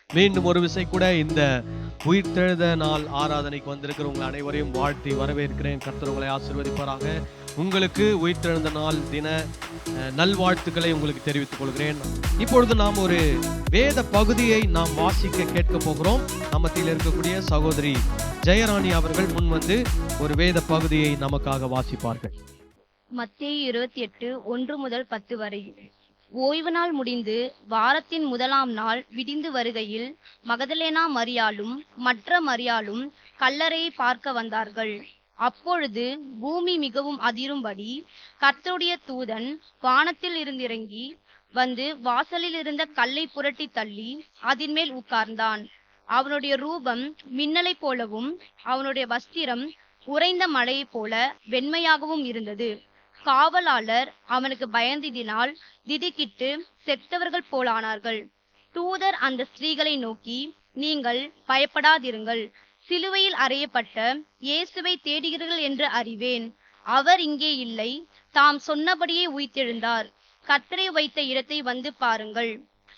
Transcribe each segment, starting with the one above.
மீண்டும் ஒரு விசை கூட இந்த உயிர்த்தெழுத நாள் ஆராதனைக்கு வந்திருக்கிற உங்கள் அனைவரையும் வாழ்த்தி வரவேற்கிறேன். கர்த்தர் உங்களை ஆசீர்வதிப்பாராக. உங்களுக்கு உயிர்த்தெழுந்த நாள் தின நல்வாழ்த்துக்களை உங்களுக்கு தெரிவித்துக் கொள்கிறேன். இப்பொழுது நாம் ஒரு வேத பகுதியை நாம் வாசிக்க கேட்க போகிறோம். நம்மத்தில் இருக்கக்கூடிய சகோதரி ஜெயராணி அவர்கள் முன் வந்து ஒரு வேத பகுதியை நமக்காக வாசிப்பார்கள். மத்தேயு 28 1 முதல் 10 வரை. ஓய்வு நாள் முடிந்து வாரத்தின் முதலாம் நாள் விடிந்து வருகையில் மகதலேனா மரியாளும் மற்ற மரியாளும் கல்லறையை பார்க்க வந்தார்கள். அப்பொழுது பூமி மிகவும் அதிரும்படி கர்த்தருடைய தூதன் வானத்தில் இருந்திறங்கி வந்து வாசலில் இருந்த கல்லை புரட்டி தள்ளி அதன் மேல் உட்கார்ந்தான். அவனுடைய ரூபம் மின்னலை போலவும் அவனுடைய வஸ்திரம் உறைந்த மழையை போல வெண்மையாகவும் இருந்தது. காவலாளர் அவனுக்கு பயந்ததினால் திடுக்கிட்டு செத்தவர்கள் போலானார்கள். தூதர் அந்த ஸ்திரீகளை நோக்கி, நீங்கள் பயப்படாதிருங்கள், சிலுவையில் அறையப்பட்ட இயேசுவை தேடுகிறீர்கள் என்று அறிவேன். அவர் இங்கே இல்லை, தாம் சொன்னபடியே உயிர்த்தெழுந்தார். கர்த்தரை வைத்த இடத்தை வந்து பாருங்கள்.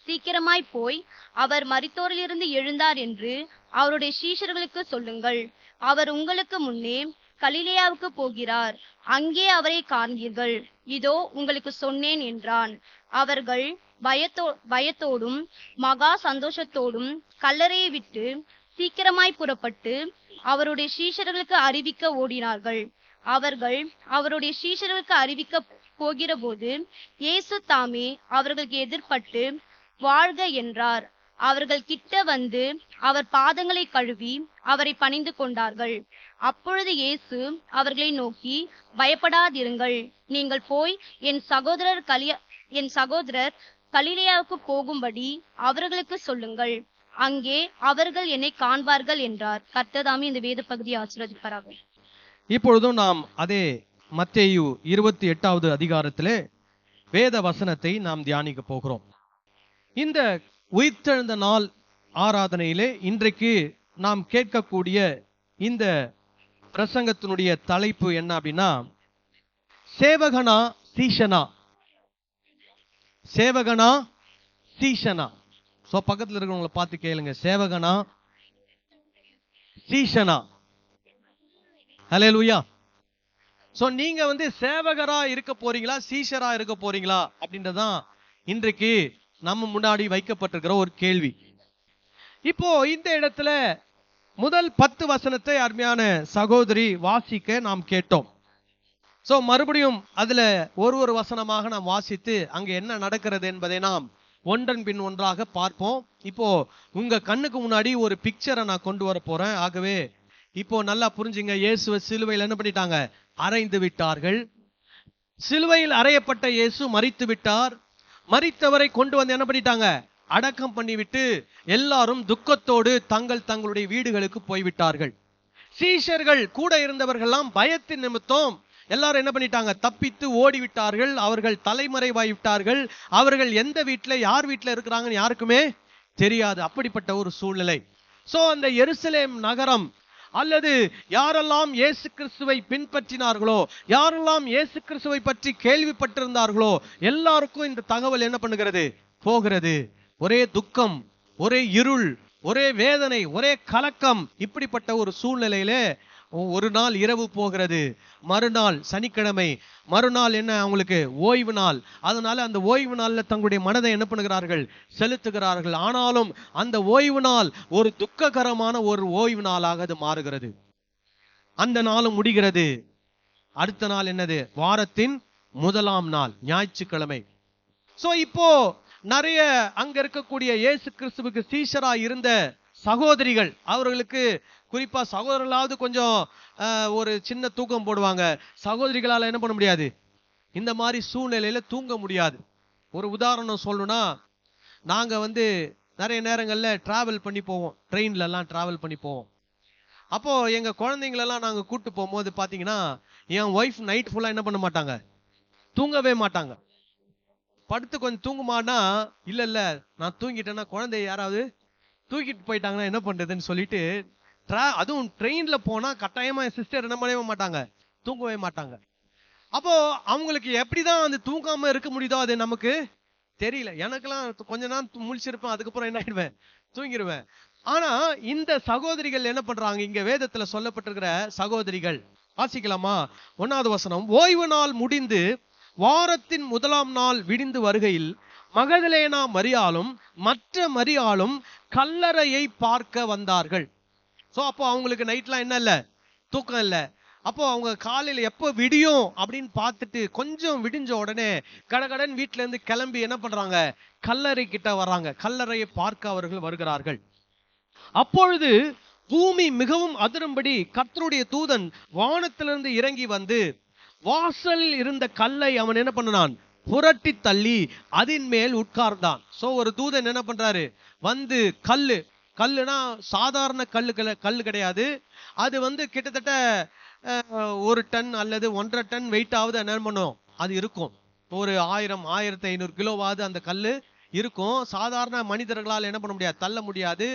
சீக்கிரமாய் போய் அவர் மரித்தோரிலிருந்து எழுந்தார் என்று அவருடைய சீஷர்களுக்கு சொல்லுங்கள். அவர் உங்களுக்கு முன்னே கலிலேயாவுக்கு போகிறார், அங்கே அவரை காண்பீர்கள். இதோ உங்களுக்கு சொன்னேன் என்றான். அவர்கள் பயத்தோடும் மகா சந்தோஷத்தோடும் கல்லறையை விட்டு சீக்கிரமாய் புறப்பட்டு அவருடைய சீஷர்களுக்கு அறிவிக்க ஓடினார்கள். அவர்கள் அவருடைய சீஷர்களுக்கு அறிவிக்க போகிற போது இயேசு தாமே அவர்களுக்கு எதிர்பட்டு வாழ்க என்றார். அவர்கள் கிட்ட வந்து அவர் பாதங்களை கழுவி அவரை பணிந்து கொண்டார்கள். அப்பொழுது இயேசு அவர்களை நோக்கி, பயப்படாதிருங்கள், நீங்கள் போய் என் சகோதரர் கலிலேயாவுக்கு போகும்படி அவர்களுக்கு சொல்லுங்கள், அங்கே அவர்கள் என்னை காண்பார்கள் என்றார். கர்த்தர் இந்த வேத பகுதியை ஆசீர்வதிப்பாராக. இப்பொழுதும் நாம் அதே மத்தேயு 28வது அதிகாரத்திலே வேத வசனத்தை நாம் தியானிக்க போகிறோம். இந்த உயிர்த்தெழுந்த நாள் ஆராதனையிலே இன்றைக்கு நாம் கேட்கக்கூடிய இந்த பிரசங்கத்தினுடைய தலைப்பு என்ன அப்படின்னா, சேவகனா சீஷனா. சேவகனா சீஷனா. சோ பக்கத்துல இருக்கிறவங்களை பார்த்து கேளுங்க, சேவகனா சீஷனா. ஹல்லேலூயா. சோ நீங்க சேவகரா இருக்க போறீங்களா, சீஷரா இருக்க போறீங்களா அப்படின்றதான் இன்றைக்கு நம்ம முன்னாடி வைக்கப்பட்டிருக்கிற ஒரு கேள்வி. இப்போ இந்த இடத்துல முதல் 10 வசனத்தை அருமையான சகோதரி வாசிக்க நாம் கேட்டோம். சோ மறுபடியும் அதுல ஒரு வசனமாக நாம் வாசித்து அங்க என்ன நடக்கிறது என்பதை நாம் ஒன்றன் பின் ஒன்றாக பார்ப்போம். இப்போ உங்க கண்ணுக்கு முன்னாடி ஒரு பிக்சரை நான் கொண்டு வர போறேன். ஆகவே இப்போ நல்லா புரிஞ்சுங்க. இயேசுவை சிலுவையில் என்ன பண்ணிட்டாங்க? அறைந்து விட்டார்கள். சிலுவையில் அறையப்பட்ட இயேசு மரித்து விட்டார். மரித்தவரை கொண்டு வந்து என்ன பண்ணிட்டாங்க? அடக்கம் பண்ணிவிட்டு எல்லாரும் துக்கத்தோடு தங்களுடைய வீடுகளுக்கு போய்விட்டார்கள். சீஷர்கள் கூட இருந்தவர்கள்லாம் பயத்தின் நிமித்தம் எல்லாரும் என்ன பண்ணிட்டாங்க? தப்பித்து ஓடிவிட்டார்கள். அவர்கள் தலைமறைவாய்விட்டார்கள். அவர்கள் எந்த வீட்டுல யார் வீட்டுல இருக்கிறாங்கன்னு யாருக்குமே தெரியாது. அப்படிப்பட்ட ஒரு சூழ்நிலை. சோ அந்த எருசலேம் நகரம் அல்லது யாரெல்லாம் இயேசு கிறிஸ்துவை பின்பற்றினார்களோ, யாரெல்லாம் இயேசு கிறிஸ்துவை பற்றி கேள்விப்பட்டிருந்தார்களோ எல்லாருக்கும் இந்த தகவல் என்ன பண்ணுகிறது? போகிறது. ஒரே துக்கம், ஒரே இருள், ஒரே வேதனை, ஒரே கலக்கம். இப்படிப்பட்ட ஒரு சூழ்நிலையிலே ஒரு நாள் இரவு போகிறது. மறுநாள் சனிக்கிழமை, மறுநாள் என்ன அவங்களுக்கு? ஓய்வு நாள். அதனால அந்த ஓய்வு நாள்ல தங்களுடைய மனதை என்ன பண்ணுகிறார்கள்? செலுத்துகிறார்கள். ஆனாலும் அந்த ஓய்வு நாள் ஒரு துக்ககரமான ஒரு ஓய்வு நாளாக அது மாறுகிறது. அந்த நாளும் முடிகிறது. அடுத்த நாள் என்னது? வாரத்தின் முதலாம் நாள், ஞாயிற்றுக்கிழமை. சோ இப்போ நிறைய அங்க இருக்கக்கூடிய இயேசு கிறிஸ்துவுக்கு சீஷரா இருந்த சகோதரிகள், அவர்களுக்கு குறிப்பா சகோதரர்களாவது கொஞ்சம் ஒரு சின்ன தூக்கம் போடுவாங்க. சகோதரிகளால என்ன பண்ண முடியாது? இந்த மாதிரி சூழ்நிலையில தூங்க முடியாது. ஒரு உதாரணம் சொல்லணும்னா, நாங்க நிறைய நேரங்கள்ல டிராவல் பண்ணி போவோம். ட்ரெயின்ல எல்லாம் டிராவல் பண்ணி போவோம். அப்போ எங்க குழந்தைங்களெல்லாம் நாங்க கூட்டு போகும்போது பாத்தீங்கன்னா, என் ஒய்ஃப் நைட் ஃபுல்லா என்ன பண்ண மாட்டாங்க? தூங்கவே மாட்டாங்க. படுத்து கொஞ்சம் தூங்குமானா, இல்ல நான் தூங்கிட்டேன்னா குழந்தைய யாராவது தூக்கிட்டு போயிட்டாங்கன்னா என்ன பண்றதுன்னு சொல்லிட்டு, அதுவும் ட்ரெயின்ல போனா கட்டாயமா என் சிஸ்டர் என்ன பண்ணவே மாட்டாங்க? தூங்கவே மாட்டாங்க. அப்போ அவங்களுக்கு எப்படிதான் தூங்காம இருக்க முடியுதோ அது நமக்கு தெரியல. எனக்கெல்லாம் கொஞ்ச நாள் முழிச்சிருப்பேன், அதுக்கப்புறம் என்ன ஆயிடுவேன், தூங்கிடுவேன். ஆனா இந்த சகோதரிகள் என்ன பண்றாங்க, இங்க வேதத்துல சொல்லப்பட்டிருக்கிற சகோதரிகள், வாசிக்கலாமா? 1வது வசனம். ஓய்வு நாள் முடிந்து வாரத்தின் முதலாம் நாள் விடிந்து வருகையில் மகதலேனா மரியாளும் மற்ற மரியாளும் கல்லறையை பார்க்க வந்தார்கள். சோ அப்போ அவங்களுக்கு நைட்லாம் என்ன இல்ல, தூக்கம் இல்ல. அப்போ அவங்க காலையில எப்போ விடியும் அப்படின்னு பார்த்துட்டு கொஞ்சம் விடிஞ்ச உடனே கடகடன் வீட்டுல இருந்து கிளம்பி என்ன பண்றாங்க, கல்லறை கிட்ட வர்றாங்க. கல்லறையை பார்க்க அவர்கள் வருகிறார்கள். அப்பொழுது பூமி மிகவும் அதிரும்படி கர்த்தருடைய தூதன் வானத்திலிருந்து இறங்கி வந்து வாசலில் இருந்த கல்லை அவன் என்ன பண்ணான், புரட்டி தள்ளி அதன் மேல் உட்கார்ந்தான். சோ ஒரு தூதன் என்ன பண்றாரு, வந்து கல்லுனா சாதாரண கல்லு கிடையாது. அது வந்து கிட்டத்தட்ட 1 டன் அல்லது 1.5 டன் வெயிட் ஆகுது என்ன பண்ணும், அது இருக்கும். ஒரு 1000-1500 கிலோவாவது அந்த கல்லு இருக்கும். சாதாரண மனிதர்களால் என்ன பண்ண முடியாது, தள்ள முடியாது.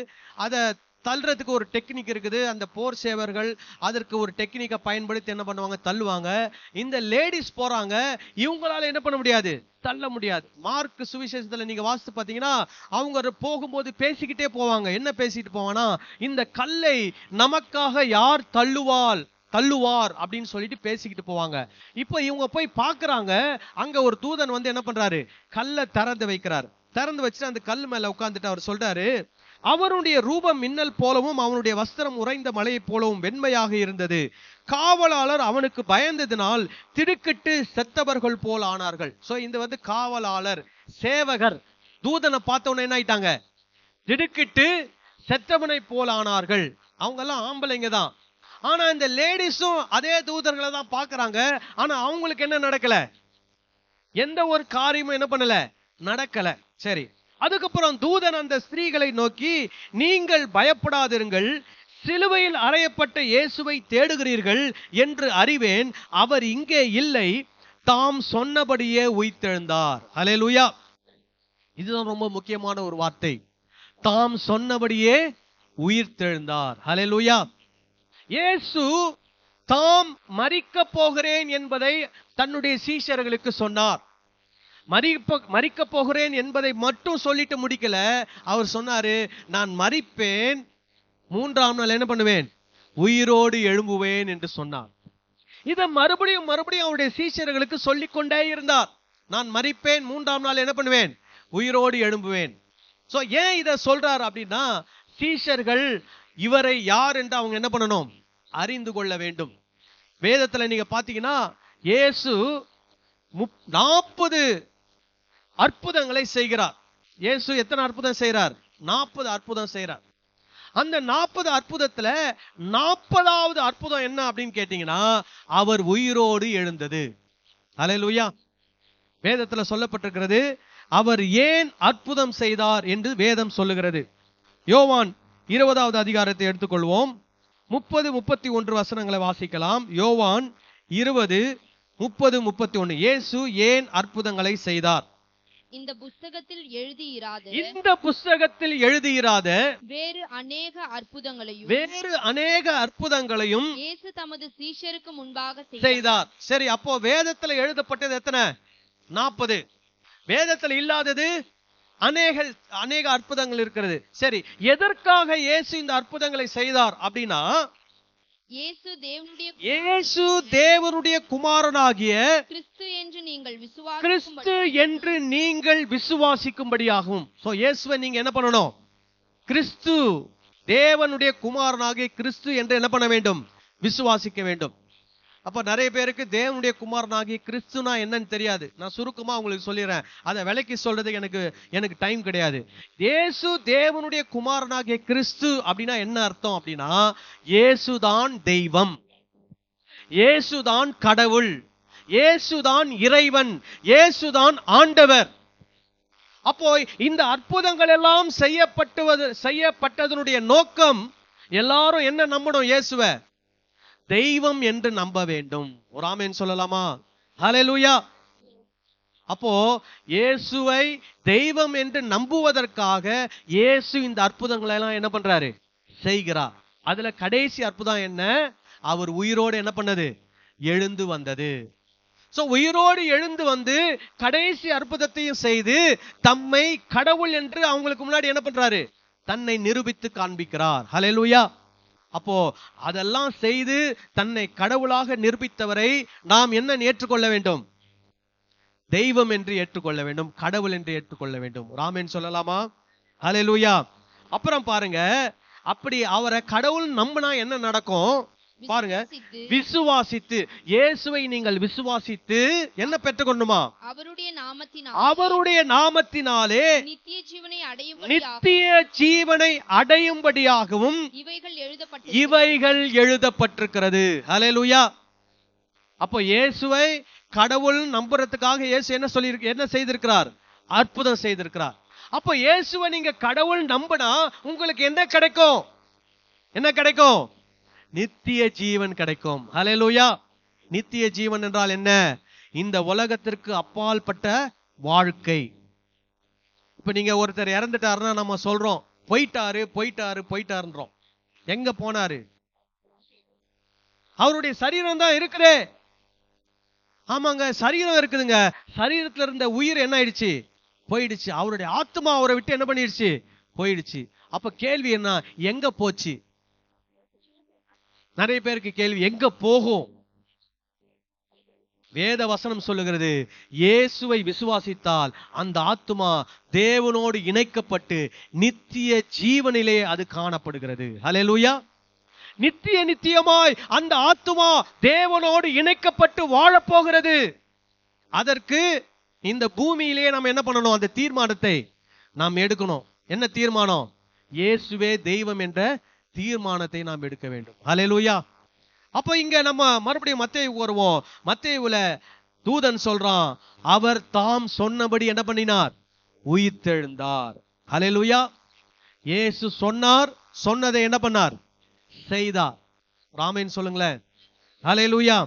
அதை தள்ளுறதுக்கு ஒரு டெக்னிக் இருக்குது. அந்த போர் சேவர்கள் அதற்கு ஒரு டெக்னிக்கை பயன்படுத்தி என்ன பண்ணுவாங்க, தள்ளுவாங்க. இந்த லேடிஸ் போறாங்க, இவங்களால என்ன பண்ண முடியாது, தள்ள முடியாது. மார்க் சுவிசேஷத்துல நீங்க வாசித்து பாத்தீங்கன்னா அவங்க போகும்போது பேசிக்கிட்டே போவாங்க. என்ன பேசிட்டு போவானா, இந்த கல்லை நமக்காக யார் தள்ளுவார் அப்படின்னு சொல்லிட்டு பேசிக்கிட்டு போவாங்க. இப்போ இவங்க போய் பாக்குறாங்க, அங்க ஒரு தூதன் வந்து என்ன பண்றாரு, கல்லை திறந்து வைக்கிறார். திறந்து வச்சுட்டு அந்த கல் மேல உட்கார்ந்துட்டு அவர் சொல்றாரு, அவருடைய ரூபம் மின்னல் போலவும் அவனுடைய வஸ்திரம் உறைந்த மலையை போலவும் வெண்மையாக இருந்தது. காவலாளர் அவனுக்கு பயந்ததினால் திடுக்கிட்டு செத்தவர்கள் போல் ஆனார்கள். சோ இந்த வந்து காவலாளர், சேவகர் தூதனை பார்த்தவன என்ன ஆயிட்டாங்க, திடுக்கிட்டு செத்தவனை போல் ஆனார்கள். அவங்க எல்லாம் ஆம்பளைங்க தான். ஆனா இந்த லேடிஸும் அதே தூதர்களை தான் பாக்குறாங்க. ஆனா அவங்களுக்கு என்ன நடக்கல, எந்த ஒரு காரியமும் என்ன பண்ணல, நடக்கல. சரி, அதுக்கப்புறம் தூதன் அந்த ஸ்திரீகளை நோக்கி, நீங்கள் பயப்படாதிருங்கள், சிலுவையில் அறையப்பட்ட இயேசுவை தேடுகிறீர்கள் என்று அறிவேன். அவர் இங்கே இல்லை, தாம் சொன்னபடியே உயிர்த்தெழுந்தார். ஹல்லேலூயா. இதுதான் ரொம்ப முக்கியமான ஒரு வார்த்தை. தாம் சொன்னபடியே உயிர்த்தெழுந்தார். ஹல்லேலூயா. இயேசு தாம் மரிக்க போகிறேன் என்பதை தன்னுடைய சீஷர்களுக்கு சொன்னார். மரிக்க போகிறேன் என்பதை மட்டும் சொல்லிட்டு முடிக்கல. அவர் சொன்னாரு, நான் மரிப்பேன், 3ஆம் நாள் என்ன பண்ணுவேன், உயிரோடு எழும்புவேன் என்று சொன்னார். இதை மறுபடியும் அவருடைய சீஷர்களுக்கு சொல்லிக்கொண்டே இருந்தார். நான் மரிப்பேன், 3ஆம் நாள் என்ன பண்ணுவேன், உயிரோடு எழும்புவேன். சோ ஏன் இதை சொல்றார் அப்படின்னா, சீஷர்கள் இவரை யார் என்று அவங்க என்ன பண்ணணும், அறிந்து கொள்ள வேண்டும். வேதத்துல நீங்க பாத்தீங்கன்னா இயேசு 40 அற்புதங்களை செய்கிறார். இயேசு எத்தனை அற்புதம் செய்கிறார், 40 அற்புதம் செய்கிறார். அந்த 40 அற்புதத்துல 40வது அற்புதம் என்ன அப்படின்னு கேட்டீங்கன்னா, அவர் உயிரோடு எழுந்தது. ஹல்லேலூயா. வேதத்துல சொல்லப்பட்டிருக்கிறது, அவர் ஏன் அற்புதம் செய்தார் என்று வேதம் சொல்லுகிறது. யோவான் 20வது அதிகாரத்தை எடுத்துக்கொள்வோம். 30-31 வசனங்களை வாசிக்கலாம். யோவான் 20:30-31. இயேசு ஏன் அற்புதங்களை செய்தார்? இந்த புஸ்தகத்தில் எழுதியிராத வேறு அநேக அற்புதங்களையும் இயேசு தமது சீஷருக்கு முன்பாக செய்தார். சரி, அப்போ வேதத்துல எழுதப்பட்டது எத்தனை, 40. வேதத்துல இல்லாதது அநேக அற்புதங்கள் இருக்கிறது. சரி, எதற்காக இயேசு இந்த அற்புதங்களை செய்தார் அப்படின்னா, இயேசு தேவனுடைய குமாரனாகிய கிறிஸ்து என்று நீங்கள் விசுவாசிக்கும்படியாகும். சோ இயேசுவை நீங்க என்ன பண்ணணும், கிறிஸ்து தேவனுடைய குமாரனாகிய கிறிஸ்து என்று என்ன பண்ண வேண்டும், விசுவாசிக்க வேண்டும். அப்ப நிறைய பேருக்கு தேவனுடைய குமாரனாகிய கிறிஸ்துனா என்னன்னு தெரியாது. நான் சுருக்கமா உங்களுக்கு சொல்லிடுறேன், அதை விலைக்கு சொல்றது எனக்கு டைம் கிடையாது. இயேசு தேவனுடைய குமாரனாகிய கிறிஸ்து அப்படின்னா என்ன அர்த்தம் அப்படின்னா, இயேசுதான் தெய்வம், இயேசுதான் கடவுள், இயேசுதான் இறைவன், இயேசுதான் ஆண்டவர். அப்போ இந்த அற்புதங்கள் எல்லாம் செய்யப்பட்டதனுடைய நோக்கம், எல்லாரும் என்ன நம்பணும், இயேசுவை தெய்வம் என்று நம்ப வேண்டும். ஒரு ஆமென் சொல்லலாமா? ஹல்லேலூயா. அப்போ இயேசுவை தெய்வம் என்று நம்புவதற்காக இயேசு இந்த அற்புதங்களை எல்லாம் என்ன பண்றாரு, செய்கிறார். அதுல கடைசி அற்புதம் என்ன, அவர் உயிரோடு என்ன பண்ணது, எழுந்து வந்தது. சோ உயிரோடு எழுந்து வந்து கடைசி அற்புதத்தையும் செய்து தம்மை கடவுள் என்று அவங்களுக்கு முன்னாடி என்ன பண்றாரு? தன்னை நிரூபித்து காண்பிக்கிறார். ஹல்லேலூயா. அப்போ அதெல்லாம் செய்து தன்னை கடவுளாக நிரூபித்தவரை நாம் என்ன ஏற்றுக்கொள்ள வேண்டும்? தெய்வம் என்று ஏற்றுக்கொள்ள வேண்டும், கடவுள் என்று ஏற்றுக்கொள்ள வேண்டும். ராமேன் சொல்லலாமா? ஹல்லேலூயா. அப்புறம் பாருங்க, அப்படி அவரை கடவுள் நம்பினா என்ன நடக்கும் பாருங்க. விசுவாசித்து, இயேசுவை நீங்கள் விசுவாசித்து என்ன பெற்றுக்கொள்ளுமா? அவருடைய நாமத்தினாலே நித்திய ஜீவனை அடையும்படியாகவும் இவைகள் எழுதப்பட்டிருக்கிறது. ஹல்லேலூயா. அப்போ இயேசுவை கடவுள் நம்புறதுக்காக இயேசு என்ன செய்திருக்கிறார்? அற்புதம் செய்திருக்கிறார். அப்போ இயேசுவை நீங்க கடவுள் நம்பினா உங்களுக்கு என்ன கிடைக்கும்? என்ன கிடைக்கும்? நித்திய ஜீவன் கிடைக்கும். ஹல்லேலூயா. நித்திய ஜீவன் என்றால் என்ன? இந்த உலகத்திற்கு அப்பாற்பட்ட வாழ்க்கை. இப்ப நீங்க ஒருத்தர் இறந்துட்டாருன்னா நம்ம சொல்றோம் போயிட்டாரு போயிட்டாரு போயிட்டாருன்றோம். எங்க போனாரு? அவருடைய சரீரம் தான் இருக்குதே. ஆமாங்க, சரீரம் இருக்குதுங்க. சரீரத்துல இருந்த உயிர் என்ன ஆயிடுச்சு? போயிடுச்சு. அவருடைய ஆத்மா அவரை விட்டு என்ன பண்ணிடுச்சு? போயிடுச்சு. அப்ப கேள்வி என்ன? எங்க போச்சு? நிறைய பேருக்கு கேள்வி எங்க போகும்? வேத வசனம் சொல்லுகிறது, இயேசுவை விசுவாசித்தால் அந்த ஆத்துமா தேவனோடு இணைக்கப்பட்டு நித்திய ஜீவனிலே அது காணப்படுகிறது. ஹல்லேலூயா. நித்தியமாய் அந்த ஆத்துமா தேவனோடு இணைக்கப்பட்டு வாழப்போகிறது. அதற்கு இந்த பூமியிலே நாம் என்ன பண்ணணும்? அந்த தீர்மானத்தை நாம் எடுக்கணும். என்ன தீர்மானம்? இயேசுவே தெய்வம் என்ற தீர்மானத்தை நாம் எடுக்க வேண்டும். ஹல்லேலூயா. அப்போ இங்க நம்ம மறுபடியும் மத்தேயுக்கு வருவோம். மத்தேயுல தூதன் சொல்றான், அவர் தாம் சொன்னபடி என்ன பண்ணினார்? உயிர்த்தெழுந்தார். ஹல்லேலூயா. இயேசு சொன்னார், சொன்னதை என்ன பண்ணார்? செய்தார். ராமேன் சொல்லுங்களேன். ஹல்லேலூயா.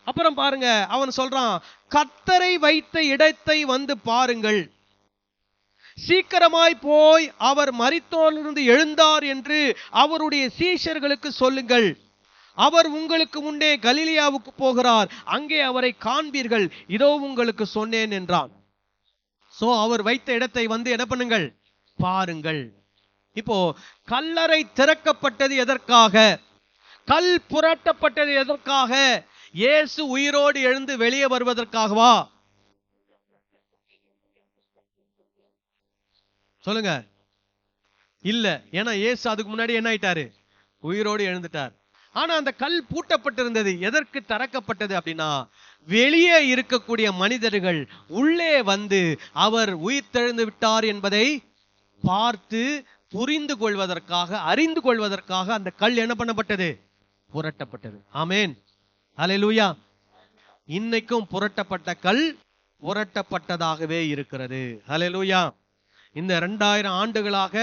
அப்புறம் பாருங்க, அவன் சொல்றான், கர்த்தரை வைத்த இடத்தை வந்து பாருங்கள், சீக்கிரமாய் போய் அவர் மரித்தோரிலிருந்து எழுந்தார் என்று அவருடைய சீஷர்களுக்கு சொல்லுங்கள். அவர் உங்களுக்கு முன்னே கலிலியாவுக்கு போகிறார், அங்கே அவரை காண்பீர்கள், இதோ உங்களுக்கு சொன்னேன் என்றான். சோ அவர் வைத்த இடத்தை வந்து என்ன பண்ணுங்கள்? பாருங்கள். இப்போ கல்லறை திறக்கப்பட்டது எதற்காக? கல் புரட்டப்பட்டது எதற்காக? இயேசு உயிரோடு எழுந்து வெளியே வருவதற்காகவா? சொல்லுங்க. இல்ல. ஏன்னா இயேசு அதுக்கு முன்னாடி என்ன ஆயிட்டாரு? உயிரோடு எழுந்துட்டார். ஆனா அந்த கல் பூட்டப்பட்டிருந்தது. எதற்கு திறக்கப்பட்டது அப்படின்னா, வெளியே இருக்கக்கூடிய மனிதர்கள் உள்ளே வந்து அவர் உயிர்த்தெழுந்து விட்டார் என்பதை பார்த்து புரிந்து கொள்வதற்காக, அறிந்து கொள்வதற்காக அந்த கல் என்ன பண்ணப்பட்டது? புரட்டப்பட்டது. ஆமென். ஹல்லேலூயா. இன்னைக்கும் புரட்டப்பட்ட கல் புரட்டப்பட்டதாகவே இருக்கிறது. ஹல்லேலூயா. இந்த 2000 ஆண்டுகளாக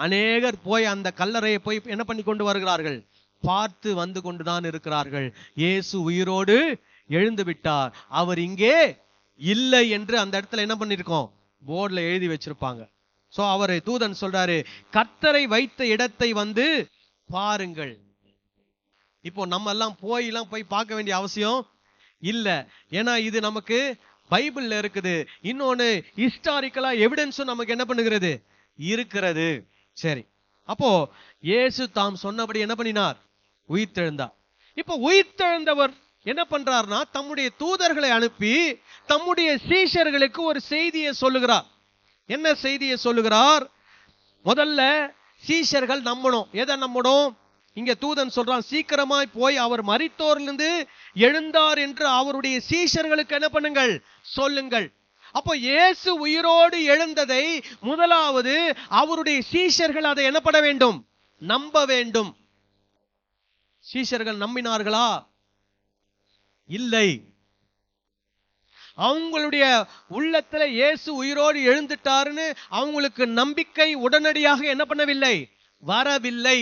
அநேகர் போய் அந்த கல்லறையை போய் என்ன பண்ணி கொண்டு வருகிறார்கள்? பார்த்து வந்து கொண்டுதான் இருக்கிறார்கள். இயேசு உயிரோடு எழுந்து விட்டார், அவர் இங்கே இல்லை என்று அந்த இடத்துல என்ன பண்ணிருக்கோம்? போர்டுல எழுதி வச்சிருப்பாங்க. சோ அவரை தூதன் சொல்றாரு, கர்த்தரை வைத்த இடத்தை வந்து பாருங்கள். இப்போ நம்ம எல்லாம் போய் பார்க்க வேண்டிய அவசியம் இல்ல. ஏன்னா இது நமக்கு பைபிள்ல இருக்குது. இன்னொன்னு ஹிஸ்டாரிக்கலா எவிடன்ஸும் நமக்கு என்ன பண்ணுகிறது? இருக்கிறது. சரி, அப்போ இயேசு தாம் சொன்னபடி என்ன பண்ணினார்? உயிர்த்தெழுந்தார். இப்போ உயிர்த்தெழுந்தவர் என்ன பண்றார்னா, தம்முடைய தூதர்களை அனுப்பி தம்முடைய சீஷர்களுக்கு ஒரு செய்தியை சொல்லுகிறார். என்ன செய்தியை சொல்லுகிறார்? முதல்ல சீஷர்கள் நம்பணும். எதை நம்பணும்? இங்க தூதன் சொல்றான், சீக்கிரமாய் போய் அவர் மரித்தோரிலிருந்து எழுந்தார் என்று அவருடைய சீஷர்களுக்கு என்ன பண்ணுங்கள்? சொல்லுங்கள். அப்போ இயேசு உயிரோடு எழுந்ததை முதலாவது அவருடைய சீஷர்கள் அதை என்ன பண்ண வேண்டும்? நம்ப வேண்டும். சீஷர்கள் நம்பினார்களா? இல்லை. அவங்களுடைய உள்ளத்துல இயேசு உயிரோடு எழுந்துட்டாருன்னு அவங்களுக்கு நம்பிக்கை உடனடியாக என்ன பண்ணவில்லை? வரவில்லை.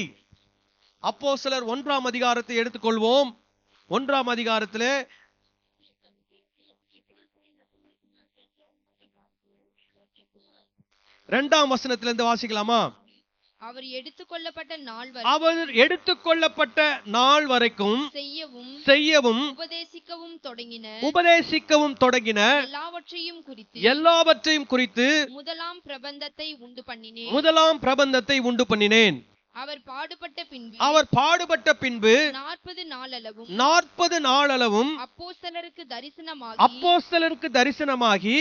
அப்போஸ்தலர் 1ஆம் அதிகாரத்தை எடுத்துக்கொள்வோம். 1ஆம் அதிகாரத்திலே 2ஆம் வசனத்திலிருந்து வாசிக்கலாமா? அவர் எடுத்துக்கொள்ளப்பட்ட நாள் வரைக்கும் செய்யவும் உபதேசிக்கவும் தொடங்கின எல்லாவற்றையும் குறித்து முதலாம் பிரபந்தத்தை உண்டு பண்ணினேன். அவர் பாடுபட்ட பின்பு 40 நாளளவும் அப்போஸ்தலருக்கு தரிசனமாகி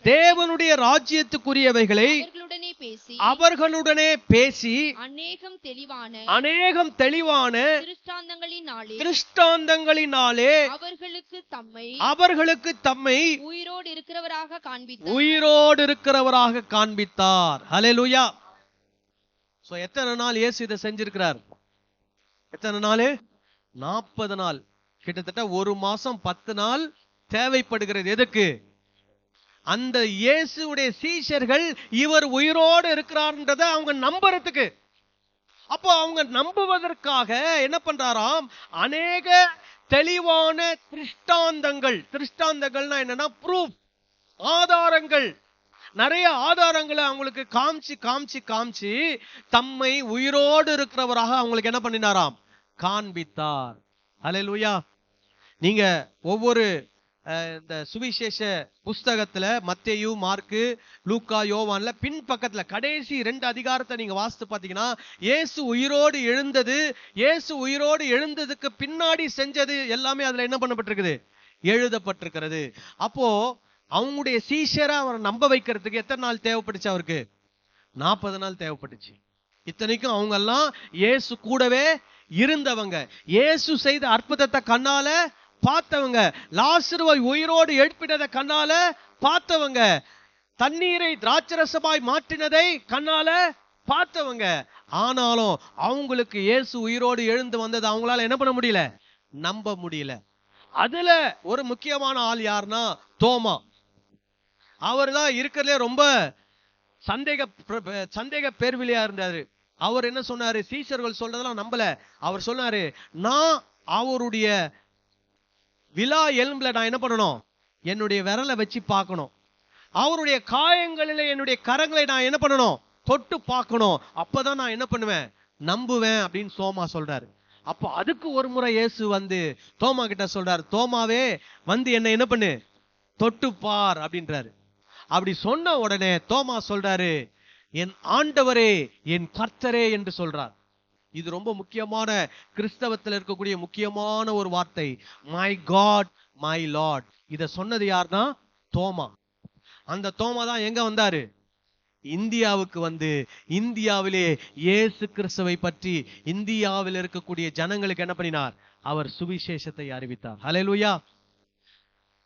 தேவனுடைய ராஜ்யத்துக்குரியவைகளை அவர்களுடனே பேசி அநேகம் தெளிவான திருஷ்டாந்தங்களினாலே அவர்களுக்கு தம்மை உயிரோடு இருக்கிறவராக காண்பித்தார். ஹல்லேலூயா. சோ எத்தனை நாள் இயேசு இதை செஞ்சிருக்கிறார்? எத்தனை நாள்? 40 நாள். கிட்டத்தட்ட 1 மாசம் 10 நாள் தேவைப்படுகிறது. எதுக்கு? அந்த இயேசுடைய சீஷர்கள் இவர் உயிரோடு இருக்கிறார்ன்றதை அவங்க நம்புறதுக்கு. அப்போ அவங்க நம்புவதற்காக என்ன பண்றாராம்? அநேக தெளிவான திருஷ்டாந்தங்கள்னா என்னன்னா ப்ரூஃப், ஆதாரங்கள், நிறைய ஆதாரங்களை அவங்களுக்கு காமிச்சு தம்மை உயிரோடு இருக்கிறவராக அவங்களுக்கு என்ன பண்ணினாராம்? காண்பித்தார். ஹல்லேலூயா. நீங்க ஒவ்வொரு இந்த சுவிசேஷ புஸ்தகத்துல மத்தேயு, மார்க்கு, லூக்கா, யோவான்ல பின்பக்கத்துல கடைசி 2 அதிகாரத்தை நீங்க வாசித்து பாத்தீங்கன்னா இயேசு உயிரோடு எழுந்ததுக்கு பின்னாடி செஞ்சது எல்லாமே அதுல என்ன பண்ணப்பட்டிருக்குது? எழுதப்பட்டிருக்கிறது. அப்போ அவங்களுடைய சீஷரை அவரை நம்ப வைக்கிறதுக்கு எத்தனை நாள் தேவைப்பட்டுச்சு? அவருக்கு 40 நாள் தேவைப்பட்டுச்சு. இத்தனைக்கும் அவங்க எல்லாம் இயேசு கூடவே இருந்தவங்க, இயேசு செய்த அற்புதத்தை கண்ணால பார்த்தவங்க, லாசருவை உயிரோடு எழுப்பினதை கண்ணால பார்த்தவங்க, தண்ணீரை திராட்சரசமாய் மாற்றினதை கண்ணால பார்த்தவங்க. ஆனாலும் அவங்களுக்கு இயேசு உயிரோடு எழுந்து வந்தது அவங்களால என்ன பண்ண முடியல? நம்ப முடியல. அதுல ஒரு முக்கியமான ஆள் யாருன்னா தோமா. அவர் தான் இருக்கிறதுலே ரொம்ப சந்தேக பேர்விலியா இருந்தாரு. அவர் என்ன சொன்னாரு? சீஷர்கள் சொல்றதெல்லாம் நம்பல. அவர் சொன்னாரு, நான் அவருடைய விலா எலும்புல நான் என்ன பண்ணணும்? என்னுடைய விரலை வச்சு பார்க்கணும். அவருடைய காயங்களில என்னுடைய கரங்களை நான் என்ன பண்ணணும்? தொட்டு பார்க்கணும். அப்பதான் நான் என்ன பண்ணுவேன்? நம்புவேன் அப்படின்னு தோமா சொல்றாரு. அப்போ அதுக்கு ஒரு முறை இயேசு வந்து தோமா கிட்ட சொல்றாரு, தோமாவே வந்து என்ன பண்ணு? தொட்டு பார் அப்படின்றாரு. அப்படி சொன்ன உடனே தோமா சொல்றாரு, என் ஆண்டவரே என் கர்த்தரே என்று சொல்றார். இது ரொம்ப முக்கியமான கிறிஸ்தவத்தில் இருக்கக்கூடிய முக்கியமான ஒரு வார்த்தை, மை காட் மை லார்ட். இத சொன்னது யார்னா? தோமா. அந்த தோமா தான் எங்க வந்தாரு? இந்தியாவுக்கு வந்து இந்தியாவிலே இயேசு கிறிஸ்துவை பற்றி இந்தியாவில் இருக்கக்கூடிய ஜனங்களுக்கு என்ன பண்ணினார்? அவர் சுவிசேஷத்தை அறிவித்தார். ஹல்லேலூயா.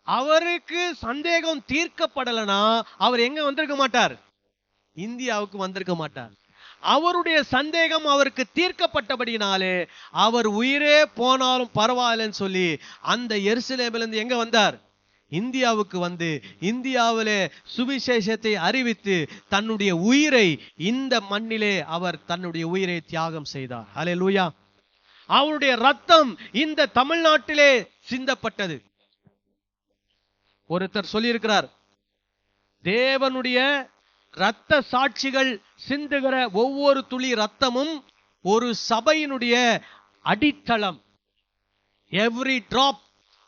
அவருக்கு சந்தேகம் தீர்க்கப்படலனா அவர் எங்க வந்திருக்க மாட்டார்? இந்தியாவுக்கு வந்திருக்க மாட்டார். அவருடைய சந்தேகம் அவருக்கு தீர்க்கப்பட்டபடினாலே அவர் உயிரே போனாலும் பரவாயில்லைன்னு சொல்லி அந்த எருசலேமிலிருந்து எங்க வந்தார்? இந்தியாவுக்கு வந்து இந்தியாவிலே சுவிசேஷத்தை அறிவித்து தன்னுடைய உயிரை இந்த மண்ணிலே அவர் தன்னுடைய உயிரை தியாகம் செய்தார். ஹல்லேலூயா. அவருடைய ரத்தம் இந்த தமிழ்நாட்டிலே சிந்தப்பட்டது. ஒருத்தர் சொல்லியிருக்கிறார், தேவனுடைய இரத்த சாட்சிகள் சிந்துகிற ஒவ்வொரு துளி ரத்தமும் ஒரு சபையினுடைய அடித்தளம். Every drop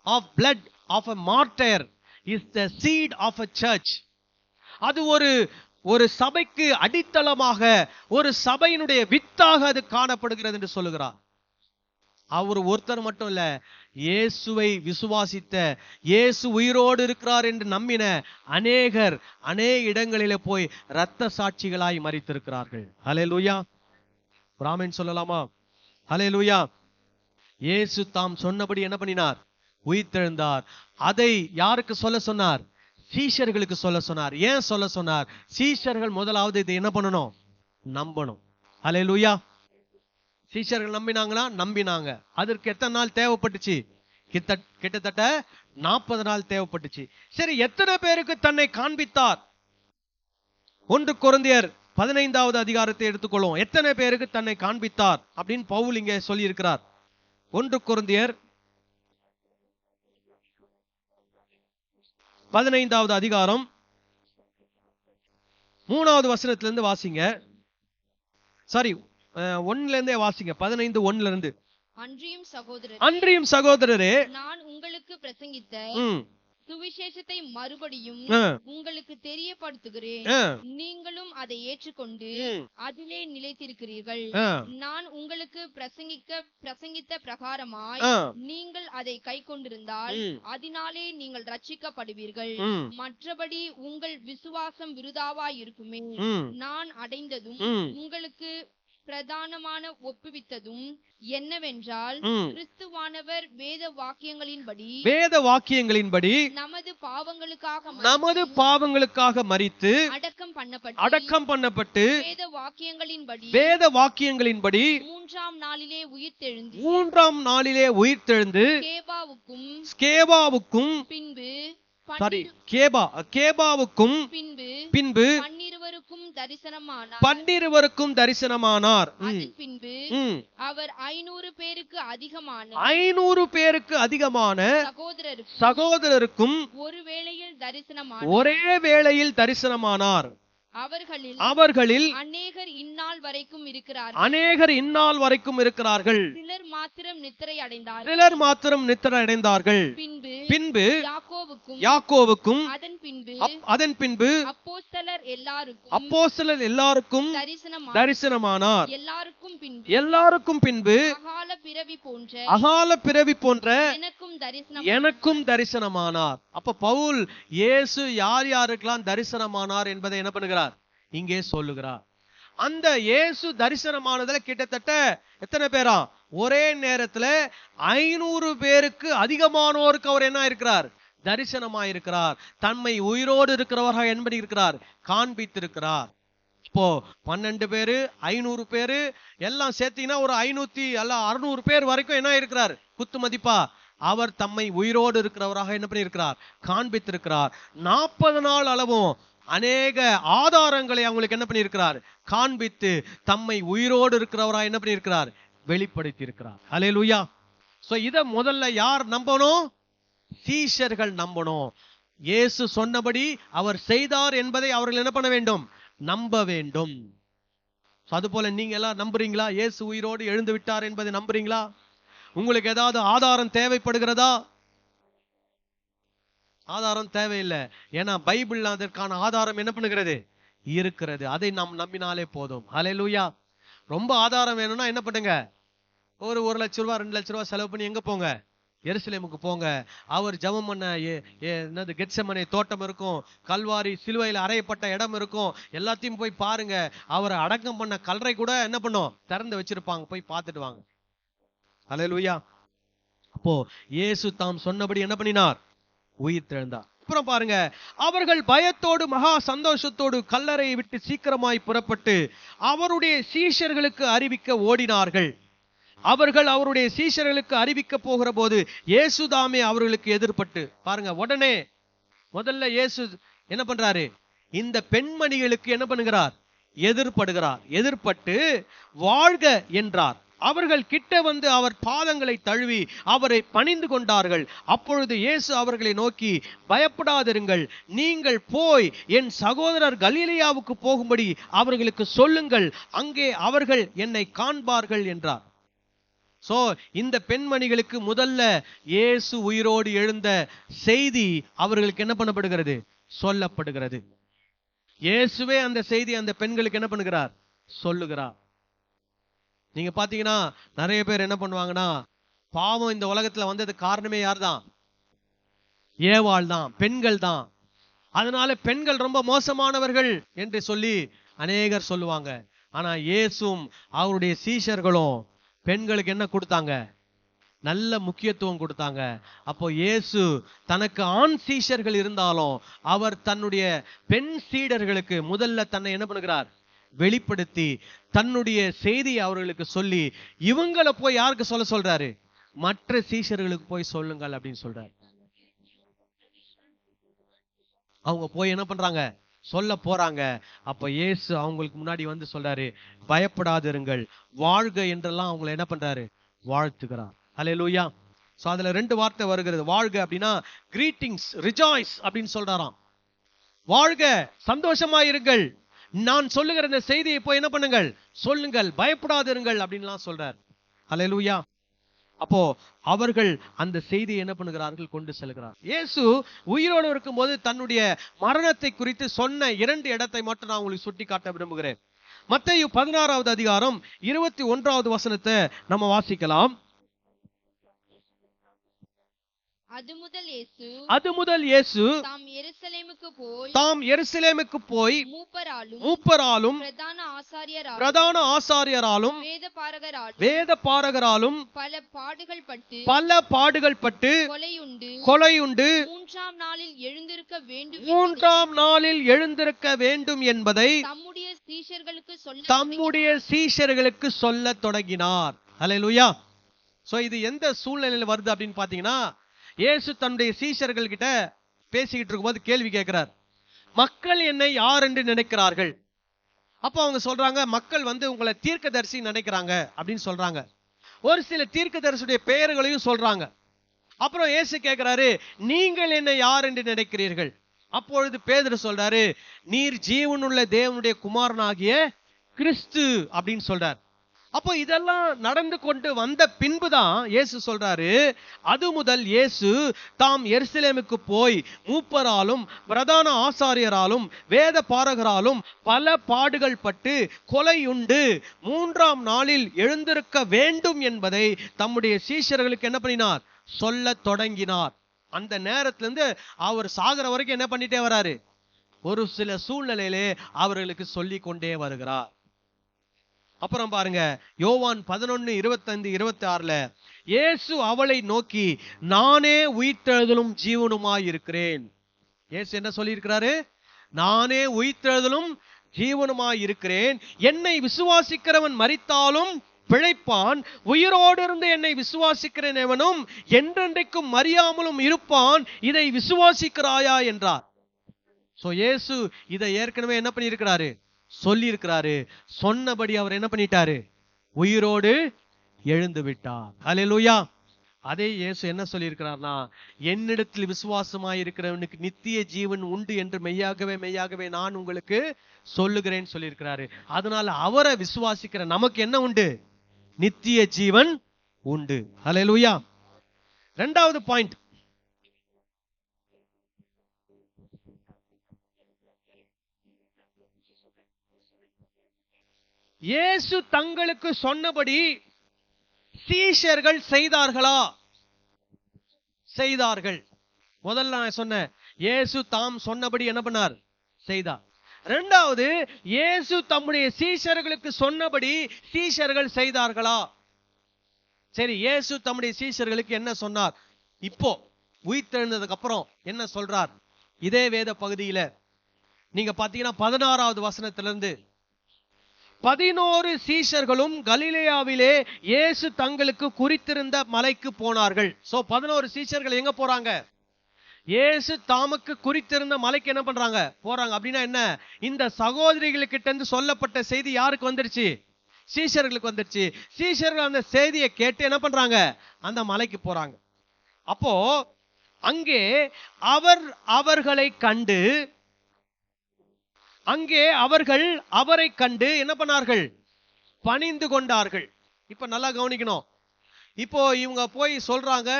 of blood of a martyr is the seed of a church. அது ஒரு சபைக்கு அடித்தளமாக, ஒரு சபையினுடைய வித்தாக அது காணப்படுகிறது என்று சொல்லுகிறார். அவர் ஒருத்தர் மட்டும் இல்ல, இயேசுவை விசுவாசித்த, இயேசு உயிரோடு இருக்கிறார் என்று நம்பின அநேகர் அநேக இடங்களிலே போய் இரத்த சாட்சிகளாய் மரித்திருக்கிறார்கள். ஹல்லேலூயா. ஆமென் சொல்லலாமா? ஹல்லேலூயா. இயேசு தாம் சொன்னபடி என்ன பண்ணினார்? உயிர்த்தெழுந்தார். அதை யாருக்கு சொல்ல சொன்னார்? சீஷர்களுக்கு சொல்ல சொன்னார். ஏன் சொல்ல சொன்னார்? சீஷர்கள் முதலாவது இதை என்ன பண்ணணும்? நம்பணும். ஹல்லேலூயா. சீஷர்கள் நம்பினாங்க. அதற்கு எத்தனை நாள் தேவைப்பட்டுச்சு? கிட்டத்தட்ட 40 நாள் தேவைப்பட்டுச்சு. சரி, எத்தனை பேருக்கு தன்னை காண்பித்தார்? 1 கொரிந்தியர் 15வது அதிகாரத்தை எடுத்துக்கொள்வோம். எத்தனை பேருக்கு தன்னை காண்பித்தார் அப்படின்னு பவுல் இங்கே சொல்லி இருக்கிறார். 1 கொரிந்தியர் 15வது அதிகாரம் 3வது வசனத்திலிருந்து வாசிங்க. சாரி, 1ல இருந்தே வாசிங்க. 15:1 இருந்து. அன்றியும் சகோதரரே, நான் உங்களுக்கு பிரசங்கித்த சுவிசேஷத்தை மறுபடியும் உங்களுக்கு தெரியப்படுத்துகிறேன். நீங்களும் அதை ஏற்றுக்கொண்டு அதிலே நிலைத்திருக்கிறீர்கள். நான் உங்களுக்கு பிரசங்கித்த பிரகாரமாய் நீங்கள் அதை கை கொண்டிருந்தால் அதனாலே நீங்கள் ரட்சிக்கப்படுவீர்கள். மற்றபடி உங்கள் விசுவாசம் விருதாவாய் இருக்குமே. நான் அடைந்ததும் உங்களுக்கு பிரதானமான ஒப்புவித்ததும் என்னவென்றால், கிறிஸ்துவானவர் வேத வாக்கியங்களின்படி நமது பாவங்களுக்காக மரித்து அடக்கம் பண்ணப்பட்டு வேத வாக்கியங்களின்படி 3ஆம் நாளிலே உயிர்த்தெழுந்து ஸ்கேபாவுக்கும் பின்பு 12 தரிசனமானார். அவர் 500 பேருக்கு அதிகமான சகோதரருக்கும் ஒரே வேளையில் தரிசனமானார். அவர்களில் அநேகர் இந்நாள் வரைக்கும் இருக்கிறார்கள். சிலர் மாத்திரம் நித்திரை அடைந்தார்கள். பின்பு யாக்கோவுக்கும் அதன் பின்பு அப்போஸ்தலர் எல்லாருக்கும் தரிசனமானார். எல்லாருக்கும் பின்பு அகால பிறவி போன்ற எனக்கும் தரிசனமானார். அப்ப பவுல் இயேசு யார் யாருக்கெல்லாம் தரிசனமானார் என்பதை என்ன பண்ணுகிறார்? இங்கே சொல்லுகிறார். அந்த இயேசு தரிசனமானதுல கிட்டத்தட்ட எத்தனை பேரா? ஒரே நேரத்துல 500 பேருக்கு அதிகமானோருக்கு அவர் என்ன இருக்கிறார்? தரிசனமாயிருக்கிறார். தன்மை உயிரோடு இருக்கிறவராக என்பது இருக்கிறார், காண்பித்திருக்கிறார். இப்போ 12 பேரு 500 பேரு எல்லாம் சேர்த்தீங்கன்னா ஒரு 500 அல்ல 600 பேர் வரைக்கும் என்ன இருக்கிறார்? குத்து மதிப்பா அவர் தம்மை உயிரோடு இருக்கிறவராக என்ன பண்ணியிருக்கிறார்? காண்பித்திருக்கிறார். 40 நாள் அளவும் அநேக ஆதாரங்களை அவங்களுக்கு என்ன பண்ணியிருக்கிறார்? காண்பித்து தம்மை உயிரோடு இருக்கிறவராக என்ன பண்ணியிருக்கிறார்? வெளிப்படுத்தி இருக்கிறார். அல்லேலூயா. சோ இத முதல்ல யார் நம்பணும்? சீஷர்கள் நம்பணும். இயேசு சொன்னபடி அவர் செய்தார் என்பதை அவர்கள் என்ன பண்ண வேண்டும்? நம்ப வேண்டும். அது போல நீங்க எல்லாம் நம்புறீங்களா? இயேசு உயிரோடு எழுந்து விட்டார் என்பதை நம்புறீங்களா? உங்களுக்கு ஏதாவது ஆதாரம் தேவைப்படுகிறதா? ஆதாரம் தேவையில்லை. ஏன்னா பைபிள் அதற்கான ஆதாரம் என்ன பண்ணுகிறது? இருக்கிறது. அதை நாம் நம்பினாலே போதும். ஹல்லேலூயா. ரொம்ப ஆதாரம் வேணும்னா என்ன பண்ணுங்க? ஒரு 1 லட்சம் ரூபாய் 2 லட்சம் ரூபாய் செலவு பண்ணி எங்க போங்க? எருசலேமுக்கு போங்க. அவர் ஜெபம் பண்ண என்னது கெத்செமனே தோட்டம் இருக்கும், கல்வாரி சிலுவையில் அறையப்பட்ட இடம் இருக்கும், எல்லாத்தையும் போய் பாருங்க. அவரை அடக்கம் பண்ண கல்லறை கூட என்ன பண்ணும்? திறந்து வச்சிருப்பாங்க, போய் பார்த்துட்டு வாங்க. ஹல்லேலூயா. அப்போ இயேசு தாம் சொன்னபடி என்ன பண்ணினார்? உயிர் தெழுந்தார். அப்புறம் பாருங்க, அவர்கள் பயத்தோடு மகா சந்தோஷத்தோடு கல்லறையை விட்டு சீக்கிரமாய் புறப்பட்டு அவருடைய சீஷர்களுக்கு அறிவிக்க ஓடினார்கள். அவர்கள் அவருடைய சீஷர்களுக்கு அறிவிக்க போகிற போது இயேசுதாமே அவர்களுக்கு எதிர்பட்டு, பாருங்க, உடனே முதல்ல இயேசு என்ன பண்றாரு? இந்த பெண்மணிகளுக்கு என்ன பண்ணுகிறார்? எதிர்பட்டு வாழ்க என்றார். அவர்கள் கிட்ட வந்து அவர் பாதங்களை தழுவி அவரை பணிந்து கொண்டார்கள். அப்பொழுது இயேசு அவர்களை நோக்கி, பயப்படாதிருங்கள், நீங்கள் போய் என் சகோதரர் கலிலேயாவுக்கு போகும்படி அவர்களுக்கு சொல்லுங்கள், அங்கே அவர்கள் என்னை காண்பார்கள் என்றார். சோ இந்த பெண்மணிகளுக்கு முதல்ல இயேசு உயிரோடு எழுந்த செய்தி அவர்களுக்கு என்ன பண்ணப்படுகிறது? சொல்லப்படுகிறது. இயேசுவே அந்த செய்தி அந்த பெண்களுக்கு என்ன பண்ணுகிறார்? சொல்லுகிறார். நீங்க பாத்தீங்கன்னா நிறைய பேர் என்ன பண்ணுவாங்கன்னா, பாவம் இந்த உலகத்துல வந்தது காரணமே யார் தான்? ஏவாள் தான், பெண்கள் தான். அதனால பெண்கள் ரொம்ப மோசமானவர்கள் என்று சொல்லி அநேகர் சொல்லுவாங்க. ஆனா இயேசுவும் அவருடைய சீஷர்களும் பெண்களுக்கு என்ன கொடுத்தாங்க? நல்ல முக்கியத்துவம் கொடுத்தாங்க. அப்போ இயேசு தனக்கு ஆண் சீஷர்கள் இருந்தாலும் அவர் தன்னுடைய பெண் சீடர்களுக்கு முதல்ல தன்னை என்ன பண்ணுகிறார்? வெளிப்படுத்தி தன்னுடைய செய்தியை அவர்களுக்கு சொல்லி, இவங்களை போய் யாருக்கு சொல்ல சொல்றாரு? மற்ற சீஷர்களுக்கு போய் சொல்லுங்கள் அப்படின்னு சொல்றாரு. அவங்க போய் என்ன பண்றாங்க? சொல்ல போறாங்க. அப்ப இயேசு அவங்களுக்கு முன்னாடி வந்து சொல்றாரு, பயப்படாதிருங்கள், வாழ்க என்றெல்லாம் அவங்களை என்ன பண்றாரு? வாழ்த்துகிறார். ஹல்லேலூயா. சோ அதுல 2 வார்த்தை வருகிறது. வாழ்க அப்படின்னா கிரீட்டிங்ஸ், ரிஜாய்ஸ் அப்படின்னு சொல்றாராம். வாழ்க, சந்தோஷமாயிருங்கள். நான் சொல்லுகிற இந்த செய்தியை இப்போ என்ன பண்ணுங்கள், சொல்லுங்கள், பயப்படாதிருங்கள் அப்படின்லாம் சொல்றார். அல்லேலூயா. அப்போ அவர்கள் அந்த செய்தியை என்ன பண்ணுகிறார்கள், கொண்டு செல்கிறார். இயேசு உயிரோடு இருக்கும்போது தன்னுடைய மரணத்தை குறித்து சொன்ன 2 இடத்தை மட்டும் நான் உங்களுக்கு சுட்டி காட்ட விரும்புகிறேன். மத்தேயு 16வது அதிகாரம் 21வது வசனத்தை நம்ம வாசிக்கலாம். அது முதல் இயேசு தாம் எருசலேமுக்கு போய் மூப்பராலும் பிரதான ஆசாரியராலும் வேத பாரகராலும் பல பாடுகள் பட்டு கொலையுண்டு 3ஆம் நாளில் எழுந்திருக்க வேண்டும் என்பதை தம்முடைய சீஷர்களுக்கு சொல்ல தொடங்கினார். அல்லேலூயா. சோ இது எந்த சூழ்நிலையில வருது அப்படின்னு பாத்தீங்கன்னா, இயேசு தன்னுடைய சீஷர்கள் கிட்ட பேசிக்கிட்டு இருக்கும்போது கேள்வி கேட்கிறார். மக்கள் என்னை யார் என்று நினைக்கிறார்கள்? அப்ப அவங்க சொல்றாங்க, மக்கள் உங்களை தீர்க்கதரிசி நினைக்கிறாங்க அப்படின்னு சொல்றாங்க. ஒரு சில தீர்க்கதரிசியுடைய பெயர்களையும் சொல்றாங்க. அப்புறம் இயேசு கேட்கிறாரு, நீங்கள் என்னை யார் என்று நினைக்கிறீர்கள்? அப்பொழுது பேதுரு சொல்றாரு, நீர் ஜீவனுள்ள தேவனுடைய குமாரனாகிய கிறிஸ்து அப்படின்னு சொல்றார். அப்போ இதெல்லாம் நடந்து கொண்டு வந்த பின்புதான் இயேசு சொல்றாரு, அது முதல் இயேசு தாம் எருசலேமுக்கு போய் மூப்பராலும் பிரதான ஆசாரியராலும் வேத பாரகராலும் பல பாடுகள் பட்டு கொலையுண்டு 3ஆம் நாளில் எழுந்திருக்க வேண்டும் என்பதை தம்முடைய சீஷர்களுக்கு என்ன பண்ணினார், சொல்ல தொடங்கினார். அந்த நேரத்திலிருந்து அவர் சாகிற வரைக்கும் என்ன பண்ணிட்டே வராரு, ஒரு சில சூழ்நிலையிலே அவர்களுக்கு சொல்லி கொண்டே வருகிறார். அப்புறம் பாருங்க, யோவான் 11:25-26 இயேசு அவளை நோக்கி, நானே உயிர்த்தெழுதலும் ஜீவனுமாய் இருக்கிறேன். இயேசு என்ன சொல்லி இருக்கிறாரு, நானே உயிர்த்தெழுதலும் ஜீவனுமாய் இருக்கிறேன். என்னை விசுவாசிக்கிறவன் மரித்தாலும் பிழைப்பான், உயிரோடு இருந்து என்னை விசுவாசிக்கிறேன் எவனும் என்றென்றைக்கும் மறியாமலும் இருப்பான். இதை விசுவாசிக்கிறாயா என்றார். சோ இயேசு இதை ஏற்கனவே என்ன பண்ணியிருக்கிறாரு, சொல்லி இருக்கிறாரு. சொன்னபடி அவர் என்ன பண்ணிட்டாரு, உயிரோடு எழுந்து விட்டார். அல்லேலூயா. அதே இயேசு என்ன சொல்லி இருக்கிறார்னா, என்னிடத்தில் விசுவாசமாய் இருக்கிறவனுக்கு நித்திய ஜீவன் உண்டு என்று மெய்யாகவே மெய்யாகவே நான் உங்களுக்கு சொல்லுகிறேன் சொல்லி இருக்கிறாரு. அதனால அவரை விசுவாசிக்கிற நமக்கு என்ன உண்டு, நித்திய ஜீவன் உண்டு. அல்லேலூயா. 2வது பாயிண்ட், இயேசு தங்களுக்கு சொன்னபடி சீஷர்கள் செய்தார்களா? செய்தார்கள். முதல்ல நான் சொன்னேன், இயேசு தாம் சொன்னபடி என்ன பண்ணார், செய்தார். 2வது, இயேசு தம்முடைய சீஷர்களுக்கு சொன்னபடி சீஷர்கள் செய்தார்களா? சரி, இயேசு தம்முடைய சீஷர்களுக்கு என்ன சொன்னார்? இப்போ உயிர்த்தெழுந்ததுக்கு அப்புறம் என்ன சொல்றார்? இதே வேத பகுதியில நீங்க பாத்தீங்கன்னா 16வது வசனத்திலிருந்து, 11 சீஷர்களும் கலிலேயாவிலே இயேசு தங்களுக்கு குறித்திருந்த மலைக்கு போனார்கள். சோ 11 சீஷர்கள் எங்க போறாங்க, இயேசு தாமுக்கு குறித்திருந்த மலைக்கு என்ன பண்றாங்க, போறாங்க. அப்படின்னா என்ன, இந்த சகோதரிகளுக்கிட்ட இருந்து சொல்லப்பட்ட செய்தி யாருக்கு வந்துருச்சு, சீஷர்களுக்கு வந்துருச்சு. சீஷர்கள் அந்த செய்தியை கேட்டு என்ன பண்றாங்க, அந்த மலைக்கு போறாங்க. அப்போ அங்கே அவர்களை கண்டு, அங்கே அவர்கள் அவரை கண்டு என்ன பண்ணார்கள், பணிந்து கொண்டார்கள். இப்ப நல்லா கவனிக்கணும். இப்போ இவங்க போய் சொல்றாங்க,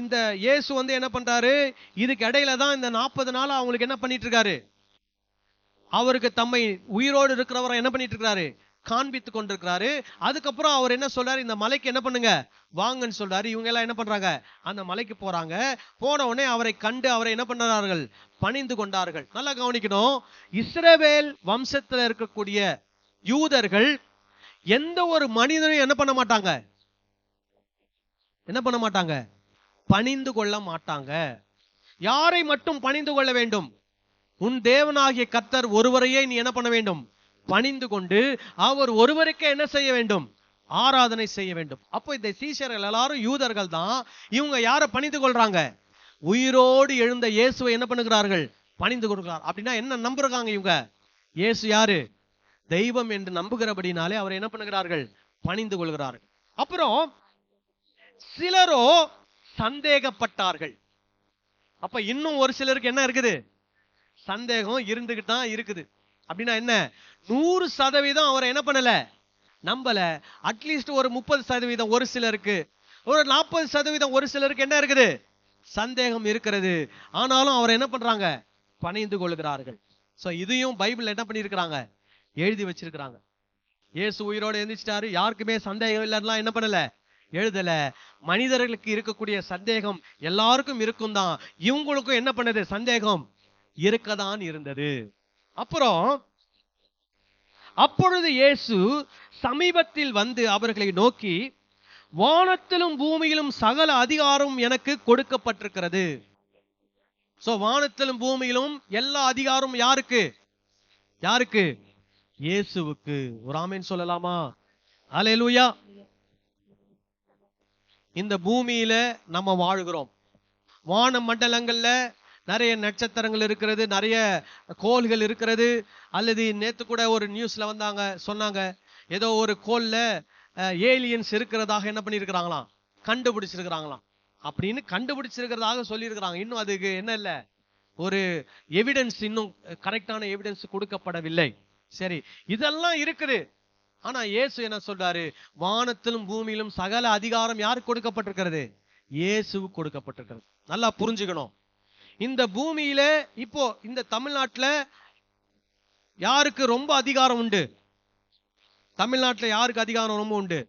இந்த இயேசு என்ன பண்றாரு, இதுக்கு இடையில தான் இந்த 40 நாள் அவங்களுக்கு என்ன பண்ணிட்டு இருக்காரு, அவருக்கு தம்மை உயிரோடு இருக்கிறவரை என்ன பண்ணிட்டு இருக்காரு, காண்பித்து கொண்டிருக்கிறாரு. அதுக்கப்புறம் அவர் என்ன சொல்றாரு, இந்த மலைக்கு என்ன பண்ணுங்க வாங்கன்னு சொல்றாரு. இவங்க எல்லாம் என்ன பண்றாங்க, அந்த மலைக்கு போறாங்க. போன உடனே அவரை கண்டு அவரை என்ன பண்றார்கள், பணிந்து கொண்டார்கள். நல்லா கவனிக்கணும், இஸ்ரவேல் வம்சத்துல இருக்கக்கூடிய யூதர்கள் எந்த ஒரு மனிதனையும் என்ன பண்ண மாட்டாங்க, என்ன பண்ண மாட்டாங்க, பணிந்து கொள்ள மாட்டாங்க. யாரை மட்டும் பணிந்து கொள்ள வேண்டும், உன் தேவனாகிய கர்த்தர் ஒருவரையே நீ என்ன பண்ண வேண்டும், பணிந்து கொண்டு அவர் ஒருவருக்கே என்ன செய்ய வேண்டும், ஆராதனை செய்ய வேண்டும். அப்போ இந்த சீஷர்கள் எல்லாரும் யூதர்கள் தான். இவங்க யாரை பணிந்து கொள்றாங்க, உயிரோடு எழுந்த இயேசுவை என்ன பண்ணுகிறார்கள், பணிந்து கொள்கிறார். அப்படின்னா என்ன நம்புறாங்க இவங்க, இயேசு யாரு, தெய்வம் என்று நம்புகிறபடினாலே அவரை என்ன பண்ணுகிறார்கள், பணிந்து கொள்கிறார்கள். அப்புறம் சிலரோ சந்தேகப்பட்டார்கள். அப்ப இன்னும் ஒரு சிலருக்கு என்ன இருக்குது, சந்தேகம் இருந்துகிட்டு தான் இருக்குது. அப்படின்னா என்ன? 100% அவரை என்ன பண்ணல, நம்பல. அட்லீஸ்ட் ஒரு 30% ஒரு சிலருக்கு, ஒரு 40% ஒரு சிலருக்கு என்ன இருக்குது, சந்தேகம் இருக்கிறது. ஆனாலும் அவரை என்ன பண்றாங்க, பணிந்து கொள்கிறார்கள். சோ இதையும் பைபிள் என்ன பண்ணிருக்கிறாங்க, எழுதி வச்சிருக்கிறாங்க. இயேசு உயிரோடு எழுந்திச்சிட்டாரு, யாருக்குமே சந்தேகம் இல்லைன்னா என்ன பண்ணல, எழுதல. மனிதர்களுக்கு இருக்கக்கூடிய சந்தேகம் எல்லாருக்கும் இருக்கும் தான், இவங்களுக்கும் என்ன பண்ணது, சந்தேகம் இருக்கதான் இருந்தது. அப்புறம் அப்பொழுது இயேசு சமீபத்தில் வந்து அவர்களை நோக்கி, வானத்திலும் பூமியிலும் சகல அதிகாரம் எனக்கு கொடுக்கப்பட்டிருக்கிறது. சோ வானத்திலும் பூமியிலும் எல்லா அதிகாரம் யாருக்கு, யாருக்கு? இயேசுவுக்கு. ஒரு ஆமென் சொல்லலாமா? அல்லேலூயா. இந்த பூமியில நம்ம வாழ்கிறோம். வான மண்டலங்கள்ல நிறைய நட்சத்திரங்கள் இருக்கிறது, நிறைய கோள்கள் இருக்கிறது. அல்லது நேத்து கூட ஒரு நியூஸ்ல வந்தாங்க, சொன்னாங்க ஏதோ ஒரு கோள்ல ஏலியன்ஸ் இருக்கிறதாக என்ன பண்ணிருக்கிறாங்களாம், கண்டுபிடிச்சிருக்கிறாங்களாம். அப்படின்னு கண்டுபிடிச்சிருக்கிறதாக சொல்லியிருக்கிறாங்க. இன்னும் அதுக்கு என்ன இல்ல, ஒரு எவிடன்ஸ், இன்னும் கரெக்டான எவிடன்ஸ் கொடுக்கப்படவில்லை. சரி, இதெல்லாம் இருக்குது. ஆனா இயேசு என்ன சொல்றாரு, வானத்திலும் பூமியிலும் சகல அதிகாரம் யாருக்கு கொடுக்கப்பட்டிருக்கிறது, இயேசுவுக்கு கொடுக்கப்பட்டிருக்கிறது. நல்லா புரிஞ்சுக்கணும். இந்த பூமியில இப்போ இந்த தமிழ்நாட்டுல யாருக்கு ரொம்ப அதிகாரம் உண்டு? தமிழ்நாட்டுல யாருக்கு அதிகாரம் ரொம்ப உண்டு?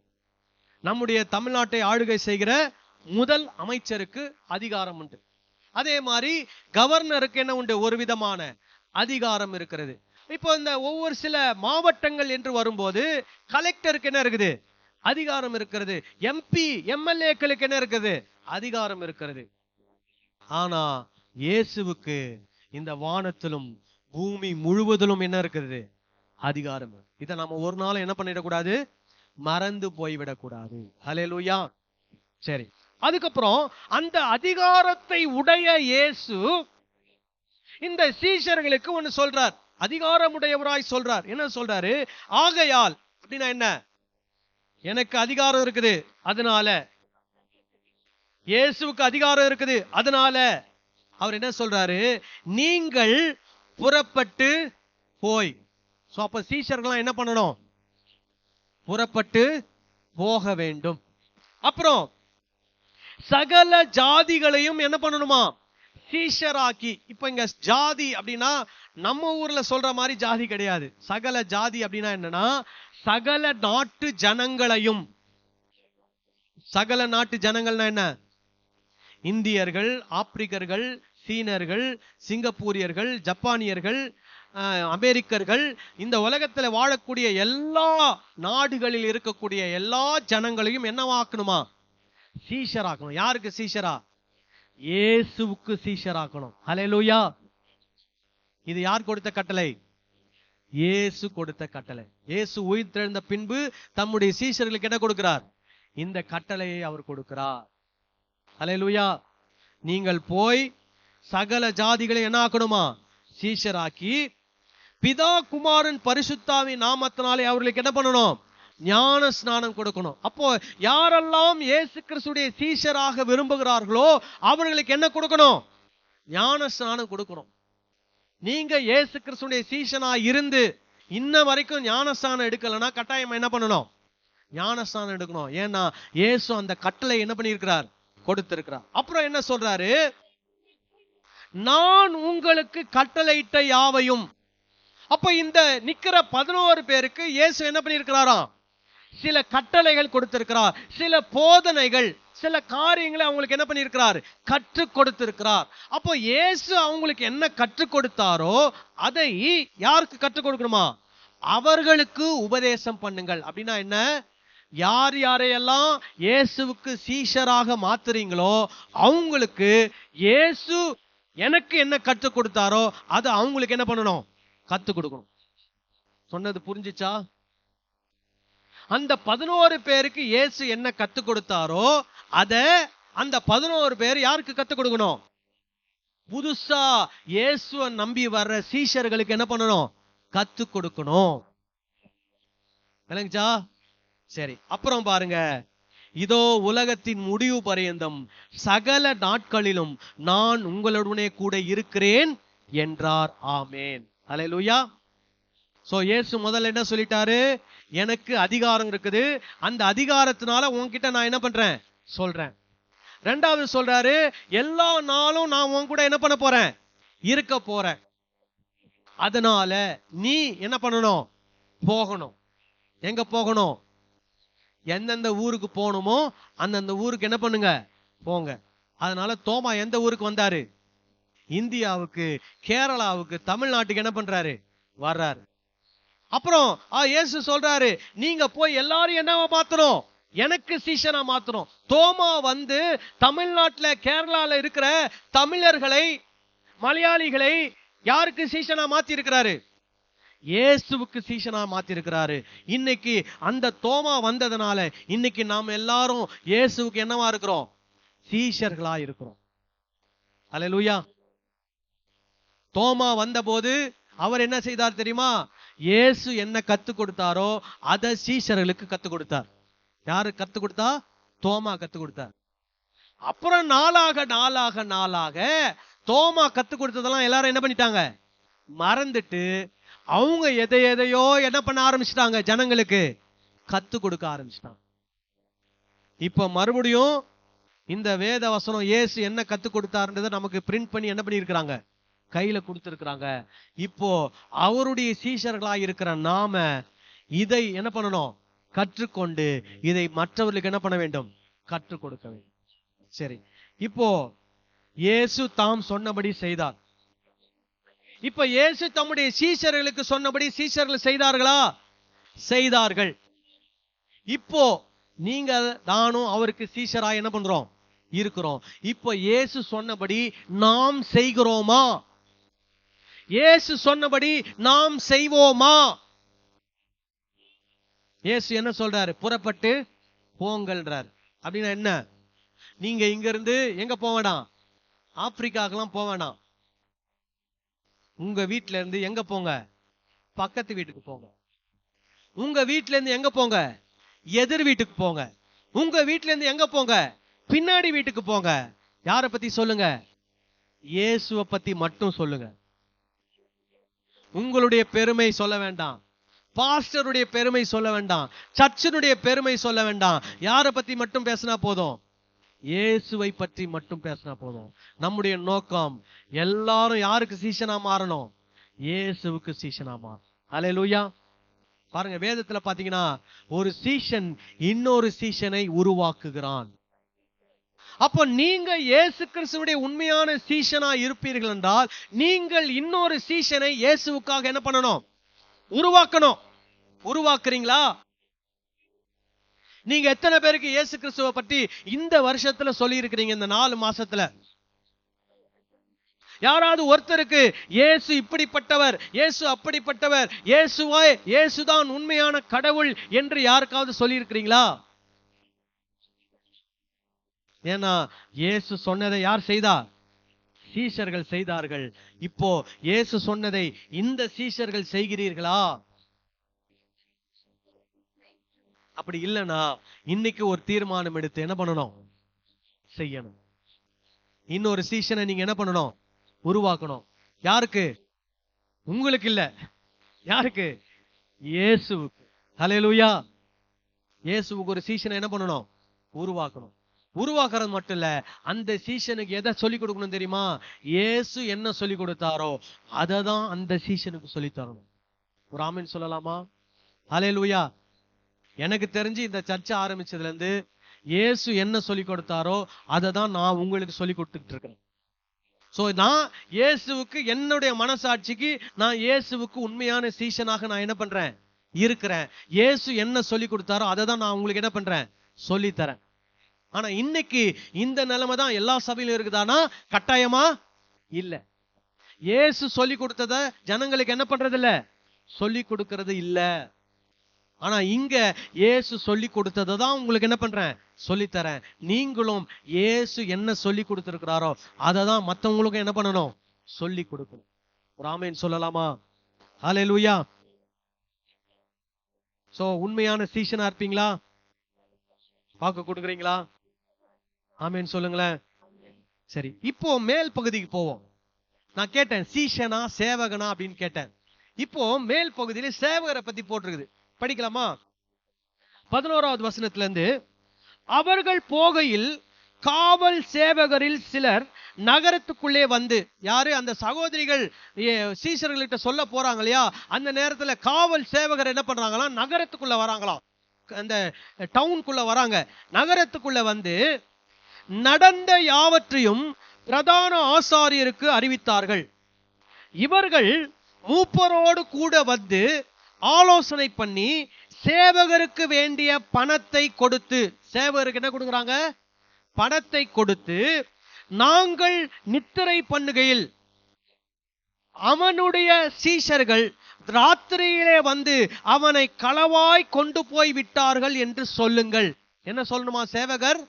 நம்முடைய தமிழ்நாட்டை ஆளுகை செய்கிற முதல் அமைச்சருக்கு அதிகாரம் உண்டு. அதே மாதிரி கவர்னருக்கு என்ன உண்டு, ஒரு விதமான அதிகாரம் இருக்கிறது. இப்போ இந்த ஒவ்வொரு சில மாவட்டங்கள் என்று வரும்போது கலெக்டருக்கு என்ன இருக்குது, அதிகாரம் இருக்கிறது. எம்பி எம்எல்ஏக்களுக்கு என்ன இருக்குது, அதிகாரம் இருக்கிறது. ஆனா இயேசுவுக்கு இந்த வானத்திலும் பூமி முழுவதிலும் என்ன இருக்குது, அதிகாரம். இதை நம்ம ஒரு நாள் என்ன பண்ணிடக்கூடாது, மறந்து போய்விடக்கூடாது. ஹல்லேலூயா. சரி, அதுக்கப்புறம் அந்த அதிகாரத்தை உடைய இயேசு இந்த சீஷர்களுக்கு ஒன்னு சொல்றார், அதிகாரமுடையவராய் சொல்றார். என்ன சொல்றாரு, ஆகையால் அப்படின்னா என்ன, எனக்கு அதிகாரம் இருக்குது அதனால, இயேசுவுக்கு அதிகாரம் இருக்குது அதனால அவர் என்ன சொல்றாரு, நீங்கள் புறப்பட்டு போய். சோ அப்ப சீஷர்கள் என்ன பண்ணணும், புறப்பட்டு போக வேண்டும். அப்புறம் சகல ஜாதிகளையும் என்ன பண்ணணுமா, சீஷராக்கி. இப்ப இங்க ஜாதி அப்படின்னா நம்ம ஊர்ல சொல்ற மாதிரி ஜாதி கிடையாது. சகல ஜாதி அப்படின்னா என்னன்னா, சகல நாட்டு ஜனங்களையும். சகல நாட்டு ஜனங்கள்னா என்ன, இந்தியர்கள், ஆப்பிரிக்கர்கள், சீனர்கள், சிங்கப்பூரியர்கள், ஜப்பானியர்கள், அமெரிக்கர்கள், இந்த உலகத்துல வாழக்கூடிய எல்லா நாடுகளில் இருக்கக்கூடிய எல்லா ஜனங்களையும் என்னவாக்கணுமா, சீஷராக்கணும். யாருக்கு சீஷரா, இயேசுவுக்கு சீஷராக்கணும். ஹல்லேலூயா. இது யார் கொடுத்த கட்டளை, இயேசு கொடுத்த கட்டளை. இயேசு உயிர்த்தெழுந்த பின்பு தம்முடைய சீஷர்களுக்கு என்ன கொடுக்கிறார், இந்த கட்டளையை அவர் கொடுக்கிறார். ஹல்லேலூயா. நீங்கள் போய் சகல ஜாதிகளை என்ன ஆக்கணுமா, சீஷராக்கி, பிதா குமாரன் பரிசுத்தாவின் நாமத்தினாலே அவர்களுக்கு என்ன பண்ணணும், ஞான ஸ்நானம் கொடுக்கணும். அப்போ யாரெல்லாம் இயேசு கிறிஸ்துடைய சீஷராக விரும்புகிறார்களோ அவர்களுக்கு என்ன கொடுக்கணும், ஞான ஸ்நானம் கொடுக்கணும். நீங்க இயேசு கிறிஸ்துடைய சீஷனா இருந்து இன்ன வரைக்கும் ஞானஸ்நானம் எடுக்கலன்னா கட்டாயம் என்ன பண்ணணும், ஞானஸ்நானம் எடுக்கணும். ஏன்னா இயேசு அந்த கட்டளை என்ன பண்ணியிருக்கிறார், கொடுத்திருக்கிறார். அப்புறம் என்ன சொல்றாரு, நான் உங்களுக்கு கட்டளையிட்ட யாவையும். அப்ப இந்த நிக்கிற 11 பேருக்கு இயேசு என்ன பண்ணியிருக்கிறாராம், சில கட்டளைகள் கொடுத்திருக்கிறார், சில போதனைகள், சில காரியங்களை அவங்களுக்கு என்ன பண்ணியிருக்கிறார், கற்றுக் கொடுத்திருக்கிறார். அப்போ இயேசு அவங்களுக்கு என்ன கற்றுக் கொடுத்தாரோ அதை யாருக்கு கற்றுக் கொடுக்கணுமா, அவர்களுக்கு உபதேசம் பண்ணுங்கள். அப்படின்னா என்ன, யார் யாரையெல்லாம் இயேசுவுக்கு சீஷராக மாத்துறீங்களோ அவங்களுக்கு இயேசு எனக்கு என்ன கற்றுக் கொடுத்தாரோ அதை அவங்களுக்கு என்ன பண்ணணும், கற்றுக் கொடுக்கணும். சொன்னது புரிஞ்சுச்சா? அந்த 11 பேருக்கு இயேசு என்ன கற்றுக் கொடுத்தாரோ அத அந்த 11 பேர் யாருக்கு கற்றுக் கொடுக்கணும், புதுசா இயேசுவை நம்பி வர்ற சீஷர்களுக்கு என்ன பண்ணணும், கற்றுக் கொடுக்கணும். விளங்குச்சா? சரி, அப்புறம் பாருங்க, இதோ உலகத்தின் முடிவு பரியந்தம் சகல நாட்களிலும் நான் உங்களுடனே கூட இருக்கிறேன் என்றார். ஆமேன். அல்லேலூயா. சோ இயேசு முதல்ல என்ன சொல்லிட்டாரு? எனக்கு அதிகாரம் இருக்குது, அந்த அதிகாரத்தினால உன்கிட்ட நான் என்ன பண்றேன் சொல்றேன். ரெண்டாவது சொல்றாரு, எல்லா நாளும் நான் உன் கூட என்ன பண்ண போறேன்? இருக்க போறேன். அதனால நீ என்ன பண்ணணும்? போகணும். எங்க போகணும்? எந்தெந்த ஊருக்கு போகணுமோ அந்தந்த ஊருக்கு என்ன பண்ணுங்க? போங்க. அதனால தோமா எந்த ஊருக்கு வந்தாரு? இந்தியாவுக்கு, கேரளாவுக்கு, தமிழ்நாட்டுக்கு என்ன பண்றாரு? வர்றாரு. அப்புறம் இயேசு சொல்றாரு, நீங்க போய் எல்லாரும் என்னவா மாத்தணும்? எனக்கு சீஷனா மாத்தணும். தோமா வந்து தமிழ்நாட்டுல, கேரளால இருக்கிற தமிழர்களை, மலையாளிகளை யாருக்கு சீஷனா மாத்தி இருக்கிறாரு? இயேசுவுக்கு சீஷனா மாத்தி இருக்கிறாரு. இன்னைக்கு அந்த தோமா வந்ததுனால இன்னைக்கு நாம் எல்லாரும் இயேசுவுக்கு என்னவா இருக்கிறோம்? சீஷர்களா இருக்கிறோம். அல்லேலூயா. தோமா வந்தபோது அவர் என்ன செய்தார் தெரியுமா? இயேசு என்ன கத்து கொடுத்தாரோ அதை சீஷர்களுக்கு கத்து கொடுத்தார். யாரு கத்து கொடுத்தா? தோமா கத்து கொடுத்தார். அப்புறம் நாளாக நாளாக நாளாக தோமா கத்து கொடுத்ததெல்லாம் எல்லாரும் என்ன பண்ணிட்டாங்க? மறந்துட்டு அவங்க எதையோ என்ன பண்ண ஆரம்பிச்சிட்டாங்க? ஜனங்களுக்கு கத்து கொடுக்க ஆரம்பிச்சிட்டாங்க. இப்ப மறுபடியும் இந்த வேத வசனம் இயேசு என்ன கத்து கொடுத்தாருன்றதை நமக்கு பிரிண்ட் பண்ணி என்ன பண்ணியிருக்கிறாங்க? கையில கொடுத்திருக்கிறாங்க. இப்போ அவருடைய சீஷர்களாய் இருக்கிற நாம இதை என்ன பண்ணணும்? கற்றுக்கொண்டு இதை மற்றவர்களுக்கு என்ன பண்ண வேண்டும்? கற்றுக் கொடுக்க வேண்டும். சரி, இப்போ இயேசு தாம் சொன்னபடி செய்தார். இப்ப இயேசு தம்முடைய சீஷர்களுக்கு சொன்னபடி சீஷர்கள் செய்தார்களா? செய்தார்கள். இப்போ நீங்க நானும் அவருக்கு சீஷரா என்ன பண்றோம்? இருக்கிறோம். இப்போ இயேசு சொன்னபடி நாம் செய்கிறோமா? இயேசு சொன்னபடி நாம் செய்வோமா? இயேசு என்ன சொல்றாரு? புறப்பட்டு போங்கள்ன்றார். அப்படின்னா என்ன? நீங்க இங்க இருந்து எங்க போக வேண்டாம்? ஆப்பிரிக்காக்கெல்லாம் போக வேண்டாம். உங்க வீட்டுல இருந்து எங்க போங்க? பக்கத்து வீட்டுக்கு போங்க. உங்க வீட்டுல இருந்து எங்க போங்க? எதிர் வீட்டுக்கு போங்க. உங்க வீட்டுல இருந்து எங்க போங்க? பின்னாடி வீட்டுக்கு போங்க. யாரை பத்தி சொல்லுங்க? இயேசுவை பத்தி மட்டும் சொல்லுங்க. உங்களுடைய பெருமை சொல்ல வேண்டாம், பாஸ்டருடைய பெருமை சொல்ல வேண்டாம், சர்ச்சினுடைய பெருமை சொல்ல வேண்டாம். யாரை பத்தி மட்டும் பேசினா போதும்? இயேசுவை பற்றி மட்டும் பேசினா போதும். நம்முடைய நோக்கம் எல்லாரும் யாருக்கு சீஷனா மாறணும்? இயேசுவுக்கு சீஷனா மாறணும். அல்லேலூயா. பாருங்க, வேதத்துல பாத்தீங்கன்னா ஒரு சீஷன் இன்னொரு சீஷனை உருவாக்குகிறான். அப்போ நீங்க இயேசு கிறிஸ்துவுடைய உண்மையான சீஷனா இருப்பீர்கள் என்றால் நீங்கள் இன்னொரு சீஷனை இயேசுவுக்காக என்ன பண்ணணும்? உருவாக்கணும். உருவாக்குறீங்களா? நீங்க எத்தனை பேருக்கு இயேசு கிறிஸ்துவை பற்றி இந்த வருஷத்துல சொல்லி இருக்கிறீங்க? இந்த 4 மாசத்துல யாராவது ஒருத்தருக்கு இயேசு இப்படிப்பட்டவர், இயேசு அப்படிப்பட்டவர், இயேசுதான் உண்மையான கடவுள் என்று யாருக்காவது சொல்லி இருக்கிறீங்களா? ஏன்னா இயேசு சொன்னதை யார் செய்தார்? சீஷர்கள் செய்தார்கள். இப்போ இயேசு சொன்னதை இந்த சீஷர்கள் செய்கிறீர்களா? அப்படி இல்லைன்னா இன்னைக்கு ஒரு தீர்மானம் எடுத்து என்ன பண்ணணும்? செய்யணும். இன்னொரு சீஷனை நீங்க என்ன பண்ணணும்? உருவாக்கணும். யாருக்கு? உங்களுக்கு இல்ல. யாருக்கு? இயேசுவுக்கு. ஹல்லேலூயா. இயேசுவுக்கு ஒரு சீஷனை என்ன பண்ணணும்? உருவாக்கணும். உருவாக்குறது மட்டும் இல்ல, அந்த சீஷனுக்கு எதை சொல்லிக் கொடுக்கணும் தெரியுமா? இயேசு என்ன சொல்லிக் கொடுத்தாரோ அதை தான் அந்த சீஷனுக்கு சொல்லி தரணும். ஒரு ஆமென் சொல்லலாமா? ஹல்லேலூயா. எனக்கு தெரிஞ்சு இந்த சர்ச்சை ஆரம்பிச்சதுல இருந்து இயேசு என்ன சொல்லிக் கொடுத்தாரோ அதை தான் நான் உங்களுக்கு சொல்லி கொடுத்துட்டு இருக்கிறேன். சோ நான் இயேசுவுக்கு, என்னுடைய மனசாட்சிக்கு நான் இயேசுவுக்கு உண்மையான சீஷனாக நான் என்ன பண்றேன்? இருக்கிறேன். இயேசு என்ன சொல்லி கொடுத்தாரோ அதை தான் நான் உங்களுக்கு என்ன பண்றேன்? சொல்லி தரேன். ஆனா இன்னைக்கு இந்த நிலைமை தான் எல்லா சபையிலும் இருக்குதானா? கட்டாயமா இல்ல. இயேசு சொல்லி கொடுத்தத ஜனங்களுக்கு என்ன பண்றது இல்ல? சொல்லி கொடுக்கிறது இல்ல. ஆனா இங்க இயேசு சொல்லி கொடுத்ததை தான் உங்களுக்கு என்ன பண்றேன்? சொல்லி தரேன். நீங்களும் இயேசு என்ன சொல்லி கொடுத்திருக்கிறாரோ அதை தான் மற்றவங்களுக்கும் என்ன பண்ணணும்? சொல்லி கொடுக்கணும். ஒரு ஆமென் சொல்லலாமா? ஹல்லேலூயா. சோ உண்மையான சீஷனா இருப்பீங்களா? வாக்கு கொடுக்குறீங்களா? ஆமென் சொல்லுங்களேன். சரி, இப்போ மேல் பகுதிக்கு போவோம். நான் கேட்டேன், சீஷனா சேவகனா அப்படின்னு கேட்டேன். இப்போ மேல் பகுதியில சேவகரை பத்தி போட்டிருக்குது, படிக்கலாமா? 11வது வசனத்துல இருந்து, அவர்கள் போகையில் காவல் சேவகரில் சிலர் நகரத்துக்குள்ளே வந்து, யாரு? அந்த சகோதரிகள் சீஷர்கள்கிட்ட சொல்ல போறாங்க இல்லையா, அந்த நேரத்துல காவல் சேவகர் என்ன பண்றாங்களாம், நகரத்துக்குள்ள வராங்களாம், அந்த டவுனுக்குள்ள வராங்க. நகரத்துக்குள்ள வந்து நடந்த யாவற்றையும் பிரதான ஆசாரியருக்கு அறிவித்தார்கள். இவர்கள் மூப்பரோடு கூட வந்து ஆலோசனை பண்ணி சேவகருக்கு வேண்டிய பணத்தை கொடுத்து, சேவகருக்கு என்ன கொடுக்குறாங்க? பணத்தை கொடுத்து, நாங்கள் நித்திரை பண்ணுகையில் அவனுடைய சீஷர்கள் ராத்திரியிலே வந்து அவனை களவாய் கொண்டு போய் விட்டார்கள் என்று சொல்லுங்கள். என்ன சொல்லணுமா? சேவகர்,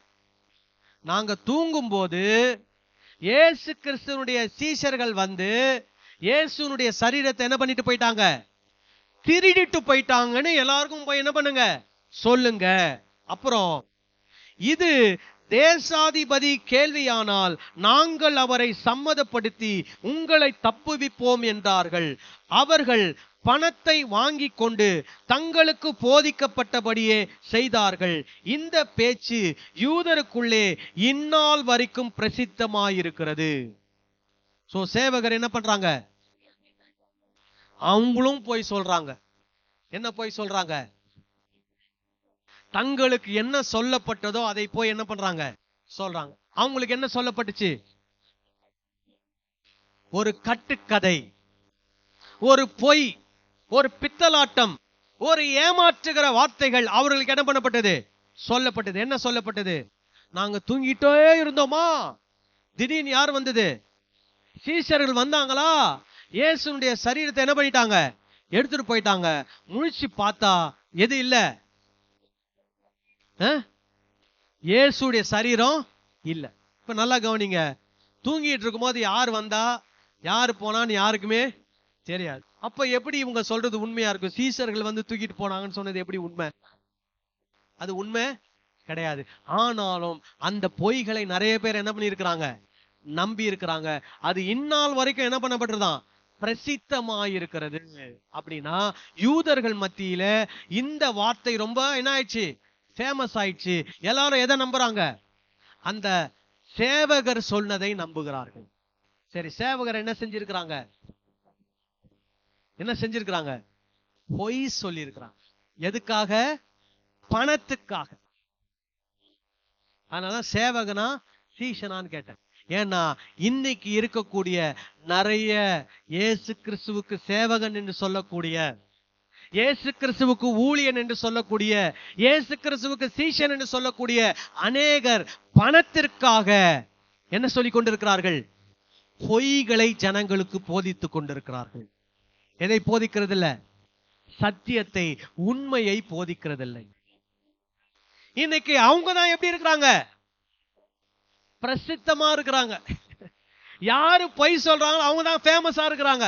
நாங்க தூங்கும் போது இயேசு கிறிஸ்துவனுடைய சீஷர்கள் வந்து இயேசுனுடைய சரீரத்தை என்ன பண்ணிட்டு போயிட்டாங்க? திருடிட்டு போயிட்டாங்கன்னு எல்லாருக்கும் போய் என்ன பண்ணுங்க? சொல்லுங்க. அப்புறம் இது தேசாதிபதி கேள்வியானால் நாங்கள் அவரை சம்மதப்படுத்தி உங்களை தப்புவிப்போம் என்றார்கள். அவர்கள் பணத்தை வாங்கி கொண்டு தங்களுக்கு போதிக்கப்பட்டபடியே செய்தார்கள். இந்த பேச்சு யூதருக்குள்ளே இந்நாள் வரைக்கும் பிரசித்தமாயிருக்கிறது. சோ சேவகர் என்ன பண்றாங்க? அவங்களும் போய் சொல்றாங்க. என்ன போய் சொல்றாங்க? தங்களுக்கு என்ன சொல்லப்பட்டதோ அதை போய் என்ன பண்றாங்க? சொல்றாங்க. அவங்களுக்கு என்ன சொல்லப்பட்டுச்சு? ஒரு கட்டுக்கதை, ஒரு பொய், ஒரு பித்தலாட்டம், ஒரு ஏமாற்றுகிற வார்த்தைகள் அவர்களுக்கு என்ன பண்ணப்பட்டது? சொல்லப்பட்டது. என்ன சொல்லப்பட்டது? நாங்க தூங்கிட்டே இருந்தோமா, திடீர்னு யார் வந்தது? சீஷர்கள் வந்தாங்களா, இயேசுனுடைய சரீரத்தை என்ன பண்ணிட்டாங்க? எடுத்துட்டு போயிட்டாங்க. முழிச்சு பார்த்தா எது இல்ல? இயேசுடைய சரீரம் இல்ல. இப்ப நல்லா கவனிங்க. தூங்கிட்டு இருக்கும் போது யார் வந்தா யாரு போனான்னு யாருக்குமே தெரியாது. அப்ப எப்படி இவங்க சொல்றது உண்மையா இருக்கும்? சீஷர்கள் வந்து தூக்கிட்டு போனாங்கன்னு சொன்னது எப்படி உண்மை? அது உண்மை கிடையாது. ஆனாலும் அந்த பொய்களை நிறைய பேர் என்ன பண்ணி இருக்கிறாங்க? நம்பி இருக்கிறாங்க. அது இந்நாள் வரைக்கும் என்ன பண்ணப்பட்டதுதான்? பிரசித்தமாயிருக்கிறது. அப்படின்னா யூதர்கள் மத்தியில இந்த வார்த்தை ரொம்ப என்ன ஆயிடுச்சு? ஃபேமஸ் ஆயிடுச்சு. எல்லாரும் எதை நம்புறாங்க? அந்த சேவகர் சொன்னதை நம்புகிறார்கள். சரி, சேவகர் என்ன செஞ்சிருக்கிறாங்க? என்ன செஞ்சிருக்கிறாங்க? பொய் சொல்லி இருக்கிறாங்க. எதுக்காக? பணத்துக்காக. அதனால சேவகனா சீஷனான்னு கேட்டேன். ஏன்னா இன்னைக்கு இருக்கக்கூடிய நிறைய இயேசு கிறிஸ்துவுக்கு சேவகன் என்று சொல்லக்கூடிய, இயேசு கிறிஸ்துவுக்கு ஊழியன் என்று சொல்லக்கூடிய, இயேசு கிறிஸ்துவுக்கு சீஷன் என்று சொல்லக்கூடிய அநேகர் பணத்திற்காக என்ன சொல்லிக் கொண்டிருக்கிறார்கள்? பொய்களை ஜனங்களுக்கு போதித்துக் கொண்டிருக்கிறார்கள். எதை போதிக்கிறதில்ல? சத்தியத்தை, உண்மையை போதிக்கிறதில்லை. இன்னைக்கு அவங்க தான் எப்படி இருக்கிறாங்க? பிரசித்தமா இருக்கிறாங்க. யாரு பொய் சொல்றாங்க அவங்க தான் ஃபேமஸா இருக்கிறாங்க.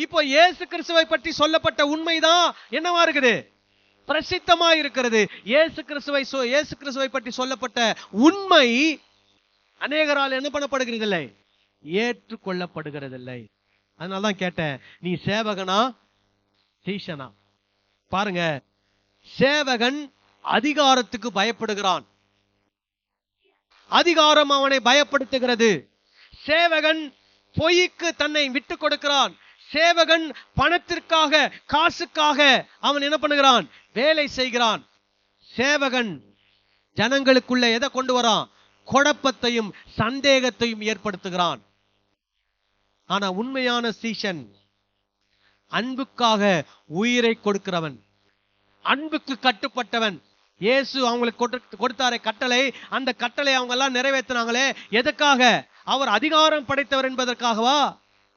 இப்போ இயேசு கிறிஸ்துவை பற்றி சொல்லப்பட்ட உண்மைதான் என்னவா இருக்குது? பிரசித்தமா இருக்கிறது. இயேசு கிறிஸ்துவை பற்றி சொல்லப்பட்ட உண்மை அநேகரால் என்ன பண்ணப்படுகிறதில்லை? ஏற்றுக்கொள்ளப்படுகிறதில்லை. அதனாலதான் கேட்டேன், நீ சேவகனா சீஷனா? பாருங்க, சேவகன் அதிகாரத்துக்கு பயப்படுகிறான். அதிகாரம் அவனை பயப்படுத்துகிறது. சேவகன் பொய்க்கு தன்னை விட்டு கொடுக்கிறான். சேவகன் பணத்திற்காக, காசுக்காக அவன் என்ன பண்ணுகிறான்? வேலை செய்கிறான். சேவகன் ஜனங்களுக்குள்ள எதை கொண்டு வரான்? குழப்பத்தையும் சந்தேகத்தையும் ஏற்படுத்துகிறான். ஆனா உண்மையான சீஷன் அன்புக்காக உயிரை கொடுக்கிறவன், அன்புக்கு கட்டுப்பட்டவன். இயேசு அவங்களுக்கு கொடுத்தாரே கட்டளை, அந்த கட்டளை அவங்க எல்லாம் நிறைவேற்றினாங்களே, எதுக்காக? அவர் அதிகாரம் படைத்தவர் என்பதற்காகவா?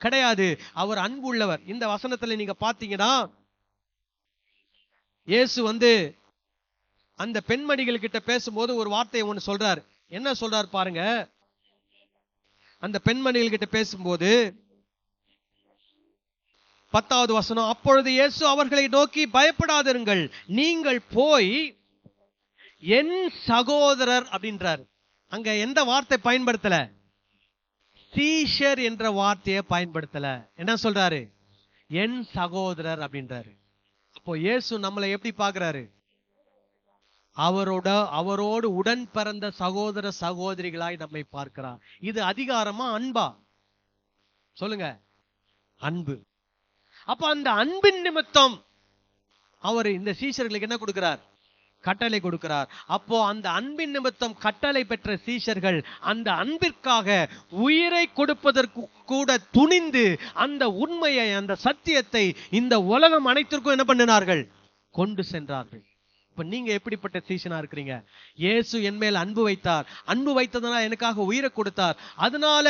கிடையாது, அவர் அன்பு உள்ளவர். இந்த வசனத்துல நீங்க பாத்தீங்கன்னா, இயேசு வந்து அந்த பெண்மணிகள் கிட்ட பேசும்போது ஒரு வார்த்தையை ஒண்ணு சொல்றார். என்ன சொல்றார் பாருங்க. அந்த பெண்மணிகள் கிட்ட பேசும்போது 10வது வசனம், அப்பொழுது இயேசு அவர்களை நோக்கி, பயப்படாதிருங்கள், நீங்கள் போய் என் சகோதரர் அப்படின்றார். அங்க எந்த வார்த்தை பயன்படுத்தல? சீஷர் என்ற வார்த்தையை பயன்படுத்தல. என்ன சொல்றாரு? என் சகோதரர் அப்படின்றாரு. அப்போ இயேசு நம்மளை எப்படி பார்க்கிறாரு? அவரோடு உடன் பிறந்த சகோதர சகோதரிகளாய் நம்மை பார்க்கிறார். இது அதிகாரமா அன்பா? சொல்லுங்க. அன்பு. அப்ப அந்த அன்பின் நிமித்தம் அவர் இந்த சீஷர்களுக்கு என்ன கொடுக்கிறார்? கட்டளை கொடுக்கிறார். அப்போ அந்த அன்பின் நிமித்தம் கட்டளை பெற்ற சீஷர்கள் அந்த அன்பிற்காக உயிரை கொடுப்பதற்கு கூட துணிந்து அந்த உண்மையை, அந்த சத்தியத்தை இந்த உலகம் அனைத்திற்கும் என்ன பண்ணினார்கள்? கொண்டு சென்றார்கள். இப்ப நீங்க எப்படிப்பட்ட சீஷனா இருக்கிறீங்க? இயேசு என் மேல் அன்பு வைத்தார், அன்பு வைத்ததுனால எனக்காக உயிரை கொடுத்தார், அதனால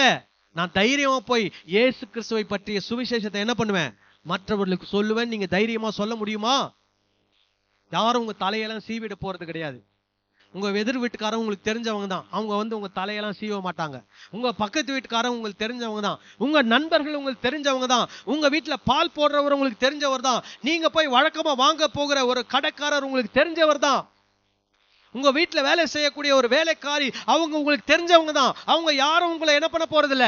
நான் தைரியமா போய் இயேசு கிறிஸ்துவை பற்றிய சுவிசேஷத்தை என்ன பண்ணுவேன்? மற்றவர்களுக்கு சொல்லுவேன். நீங்க தைரியமா சொல்ல முடியுமா? யாரும் உங்க தலையெல்லாம் சீவிட போறது கிடையாது. உங்க எதிர் வீட்டுக்காரங்க உங்களுக்கு தெரிஞ்சவங்க தான். அவங்க உங்க தலையெல்லாம் சீவ மாட்டாங்க. உங்க பக்கத்து வீட்டுக்காரங்க உங்களுக்கு தெரிஞ்சவங்க தான். உங்க நண்பர்கள் உங்களுக்கு தெரிஞ்சவங்க தான். உங்க வீட்டுல பால் போடுறவர் உங்களுக்கு தெரிஞ்சவர் தான். நீங்க போய் வழக்கமா வாங்க போகிற ஒரு கடைக்காரர் உங்களுக்கு தெரிஞ்சவர் தான். உங்க வீட்டுல வேலை செய்யக்கூடிய ஒரு வேலைக்காரி, அவங்க உங்களுக்கு தெரிஞ்சவங்க தான். அவங்க யாரும் உங்களை என்ன பண்ண போறதில்ல?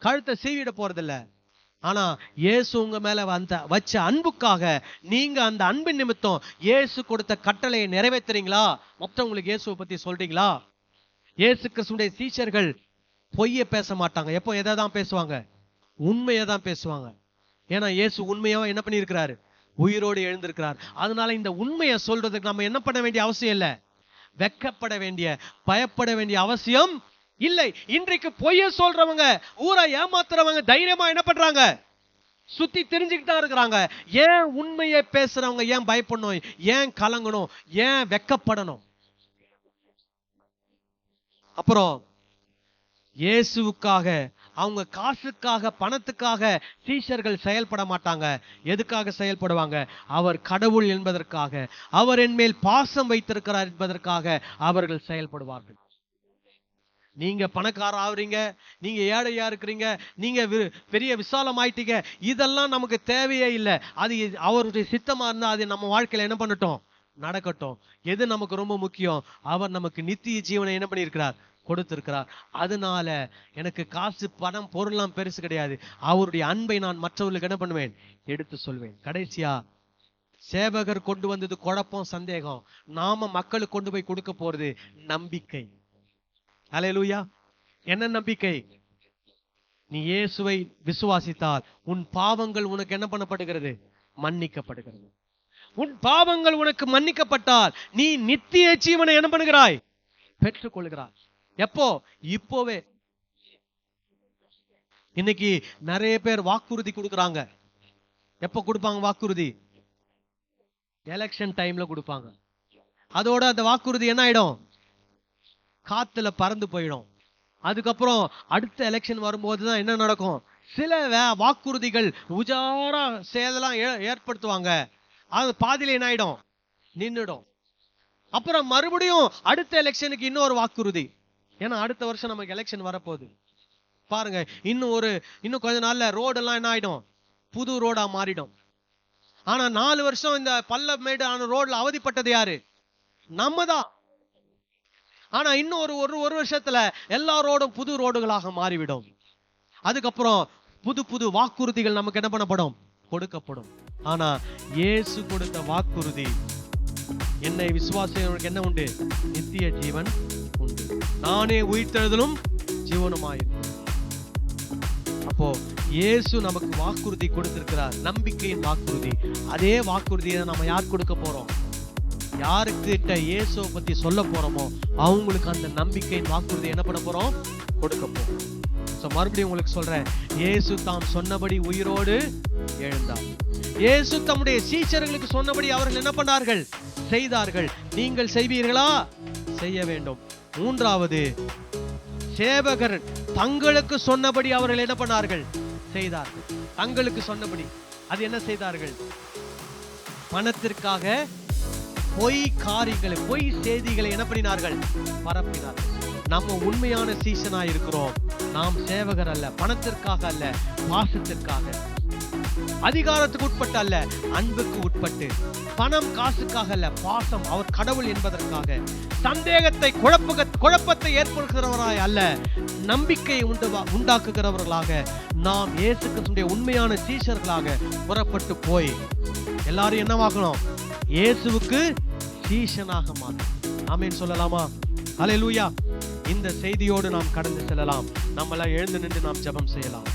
கழுத்தை சீவிட போறதில்ல. ஆனா இயேசு உங்க மேல வச்ச அன்புக்காக நீங்க அந்த அன்பின் நிமித்தம் இயேசு கொடுத்த கட்டளையை நிறைவேற்றுறீங்களா? மற்றவங்களுக்கு இயேசுவை பத்தி சொல்றீங்களா? இயேசு கிறிஸ்துடைய சீஷர்கள் பொய்ய பேச மாட்டாங்க. எப்போ எதை தான் பேசுவாங்க? உண்மையை தான் பேசுவாங்க. ஏன்னா இயேசு உண்மையா என்ன பண்ணியிருக்கிறாரு? உயிரோடு எழுந்திருக்கிறார். அதனால இந்த உண்மையை சொல்றதுக்கு நம்ம என்ன பண்ண வேண்டிய அவசியம் இல்லை. வெக்கப்பட வேண்டிய, பயப்பட வேண்டிய அவசியம் இல்லை. இன்றைக்கு பொய்ய சொல்றவங்க, ஊரை ஏமாத்துறவங்க தைரியமா என்ன பண்றாங்க? சுத்தி தெரிஞ்சுக்கிட்டு தான் இருக்கிறாங்க. ஏன் உண்மையை பேசுறவங்க ஏன் பயப்படணும்? ஏன் கலங்கணும்? ஏன் வெக்கப்படணும்? அப்புறம் இயேசுவுக்காக, அவங்க காசுக்காக, பணத்துக்காக சீஷர்கள் செயல்பட மாட்டாங்க. எதுக்காக செயல்படுவாங்க? அவர் கடவுள் என்பதற்காக, அவர் என் மேல் பாசம் வைத்திருக்கிறார் என்பதற்காக அவர்கள் செயல்படுவார்கள். நீங்க பணக்கார ஆகுறீங்க, நீங்க ஏழையா இருக்கிறீங்க, நீங்க பெரிய விசாலம் ஆயிட்டீங்க, இதெல்லாம் நமக்கு தேவையே இல்லை. அது அவருடைய சித்தமா இருந்தா அது நம்ம வாழ்க்கையில என்ன பண்ணட்டும்? நடக்கட்டும். எது நமக்கு ரொம்ப முக்கியம்? அவர் நமக்கு நித்திய ஜீவனை என்ன பண்ணியிருக்கிறார்? கொடுத்திருக்கிறார். அதனால எனக்கு காசு, பணம், பொருள்லாம் பெருசு கிடையாது. அவருடைய அன்பை நான் மற்றவர்களுக்கு என்ன பண்ணுவேன்? எடுத்து சொல்வேன். கடைசியா சேவகர் கொண்டு வந்தது குழப்பம், சந்தேகம். நாம மக்களுக்கு கொண்டு போய் கொடுக்க போறது நம்பிக்கை. அல்லேலூயா. என்ன நம்பிக்கை? நீ இயேசுவை விசுவாசித்தால் உன் பாவங்கள் உனக்கு என்ன பண்ணப்படுகிறது? மன்னிக்கப்படுகிறது. உன் பாவங்கள் உனக்கு மன்னிக்கப்பட்டால் நீ நித்திய ஜீவனை என்ன பண்ணுகிறாய்? பெற்றுக் கொள்கிறாய். எப்போ? இப்போவே. இன்னைக்கு நிறைய பேர் வாக்குறுதி கொடுக்குறாங்க. எப்போ கொடுப்பாங்க வாக்குறுதி? எலெக்ஷன் டைம்ல கொடுப்பாங்க. அதோட அந்த வாக்குறுதி என்ன ஆயிடும்? காத்துல பறந்து போயிடும். அதுக்கப்புறம் அடுத்த எலெக்ஷன் வரும்போதுதான் என்ன நடக்கும்? சில வாக்குறுதிகள் உஜாரா சேதெல்லாம் ஏற்படுத்துவாங்க. அது பாதியில என்ன ஆயிடும்? நின்னுடும். அப்புறம் மறுபடியும் அடுத்த எலெக்ஷனுக்கு இன்னொரு வாக்குறுதி. ஏன்னா அடுத்த வருஷம் நமக்கு எலெக்ஷன் வரப்போகுது. பாருங்க, இன்னும் கொஞ்ச நாள்ல ரோடெல்லாம் என்ன ஆயிடும்? புது ரோடா மாறிடும். ஆனா 4 வருஷம் இந்த பள்ளமேடு ஆன ரோட்ல அவதிப்பட்டது யாரு? நம்ம தான். ஆனா இன்னும் ஒரு வருஷத்துல எல்லா ரோடும் புது ரோடுகளாக மாறிவிடும். அதுக்கப்புறம் புது வாக்குறுதிகள் நமக்கு என்ன பண்ணப்படும்? கொடுக்கப்படும். ஆனா இயேசு கொடுத்த வாக்குறுதி, என்னை விசுவாசிக்கிறவனுக்கு என்ன உண்டு? நித்திய ஜீவன் உண்டு. நானே உயிர்த்தெழுதலும் ஜீவனுமாயிருக்கும். அப்போ இயேசு நமக்கு வாக்குறுதி கொடுத்திருக்கிறார், நம்பிக்கையின் வாக்குறுதி. அதே வாக்குறுதியை நம்ம யார் கொடுக்க போறோம்? யாருக்கிட்ட இயேசுவை பத்தி சொல்ல போறோமோ அவங்களுக்கு அந்த நம்பிக்கையின் வாக்குறுதி என்ன பண்ண போறோம்? கொடுக்க போறோம். மறுபடியும் உங்களுக்கு சொல்றேன், இயேசு தாம் சொன்னபடி உயிரோடு எழுந்தார். இயேசு தம்முடைய சீஷர்களுக்கு சொன்னபடி அவர்கள் என்ன பண்ணார்கள்? செய்தார்கள். நீங்கள் செய்வீர்களா? செய்ய வேண்டும். 3வது, சேவகர் தங்களுக்கு சொன்னபடி அவர்கள் என்ன பண்ணார்கள்? செய்தார்கள். தங்களுக்கு சொன்னபடி. அது என்ன செய்தார்கள்? பணத்திற்காக பொய் காரியங்களை, பொய் செய்திகளை என்ன பண்ணினார்கள்? பரப்பினார்கள். நம்ம உண்மையான சீசனா இருக்கிறோம். நாம் சேவகர் அல்ல, பணத்திற்காக அல்ல, பாசத்திற்காக. அதிகாரத்துக்கு உட்பட்டு அல்ல, அன்புக்கு உட்பட்டு. பணம் காசுக்காக அல்ல, பாசம், அவர் கடவுள் என்பதற்காக. சந்தேகத்தை குழப்பத்தை ஏற்படுத்துகிறவராய் அல்ல, நம்பிக்கையை உண்டாக்குகிறவர்களாக நாம் இயேசு கிறிஸ்துவின் உண்மையான சீஷர்களாக புறப்பட்டு போய் எல்லாரும் என்னவாக்கணும்? இயேசுவுக்கு சீஷனாக மாறும். ஆமென் சொல்லலாமா? ஹல்லேலூயா. இந்த செய்தியோடு நாம் கடந்து செல்லலாம். நம்மள எழுந்து நின்று நாம் ஜெபம் செய்யலாம்.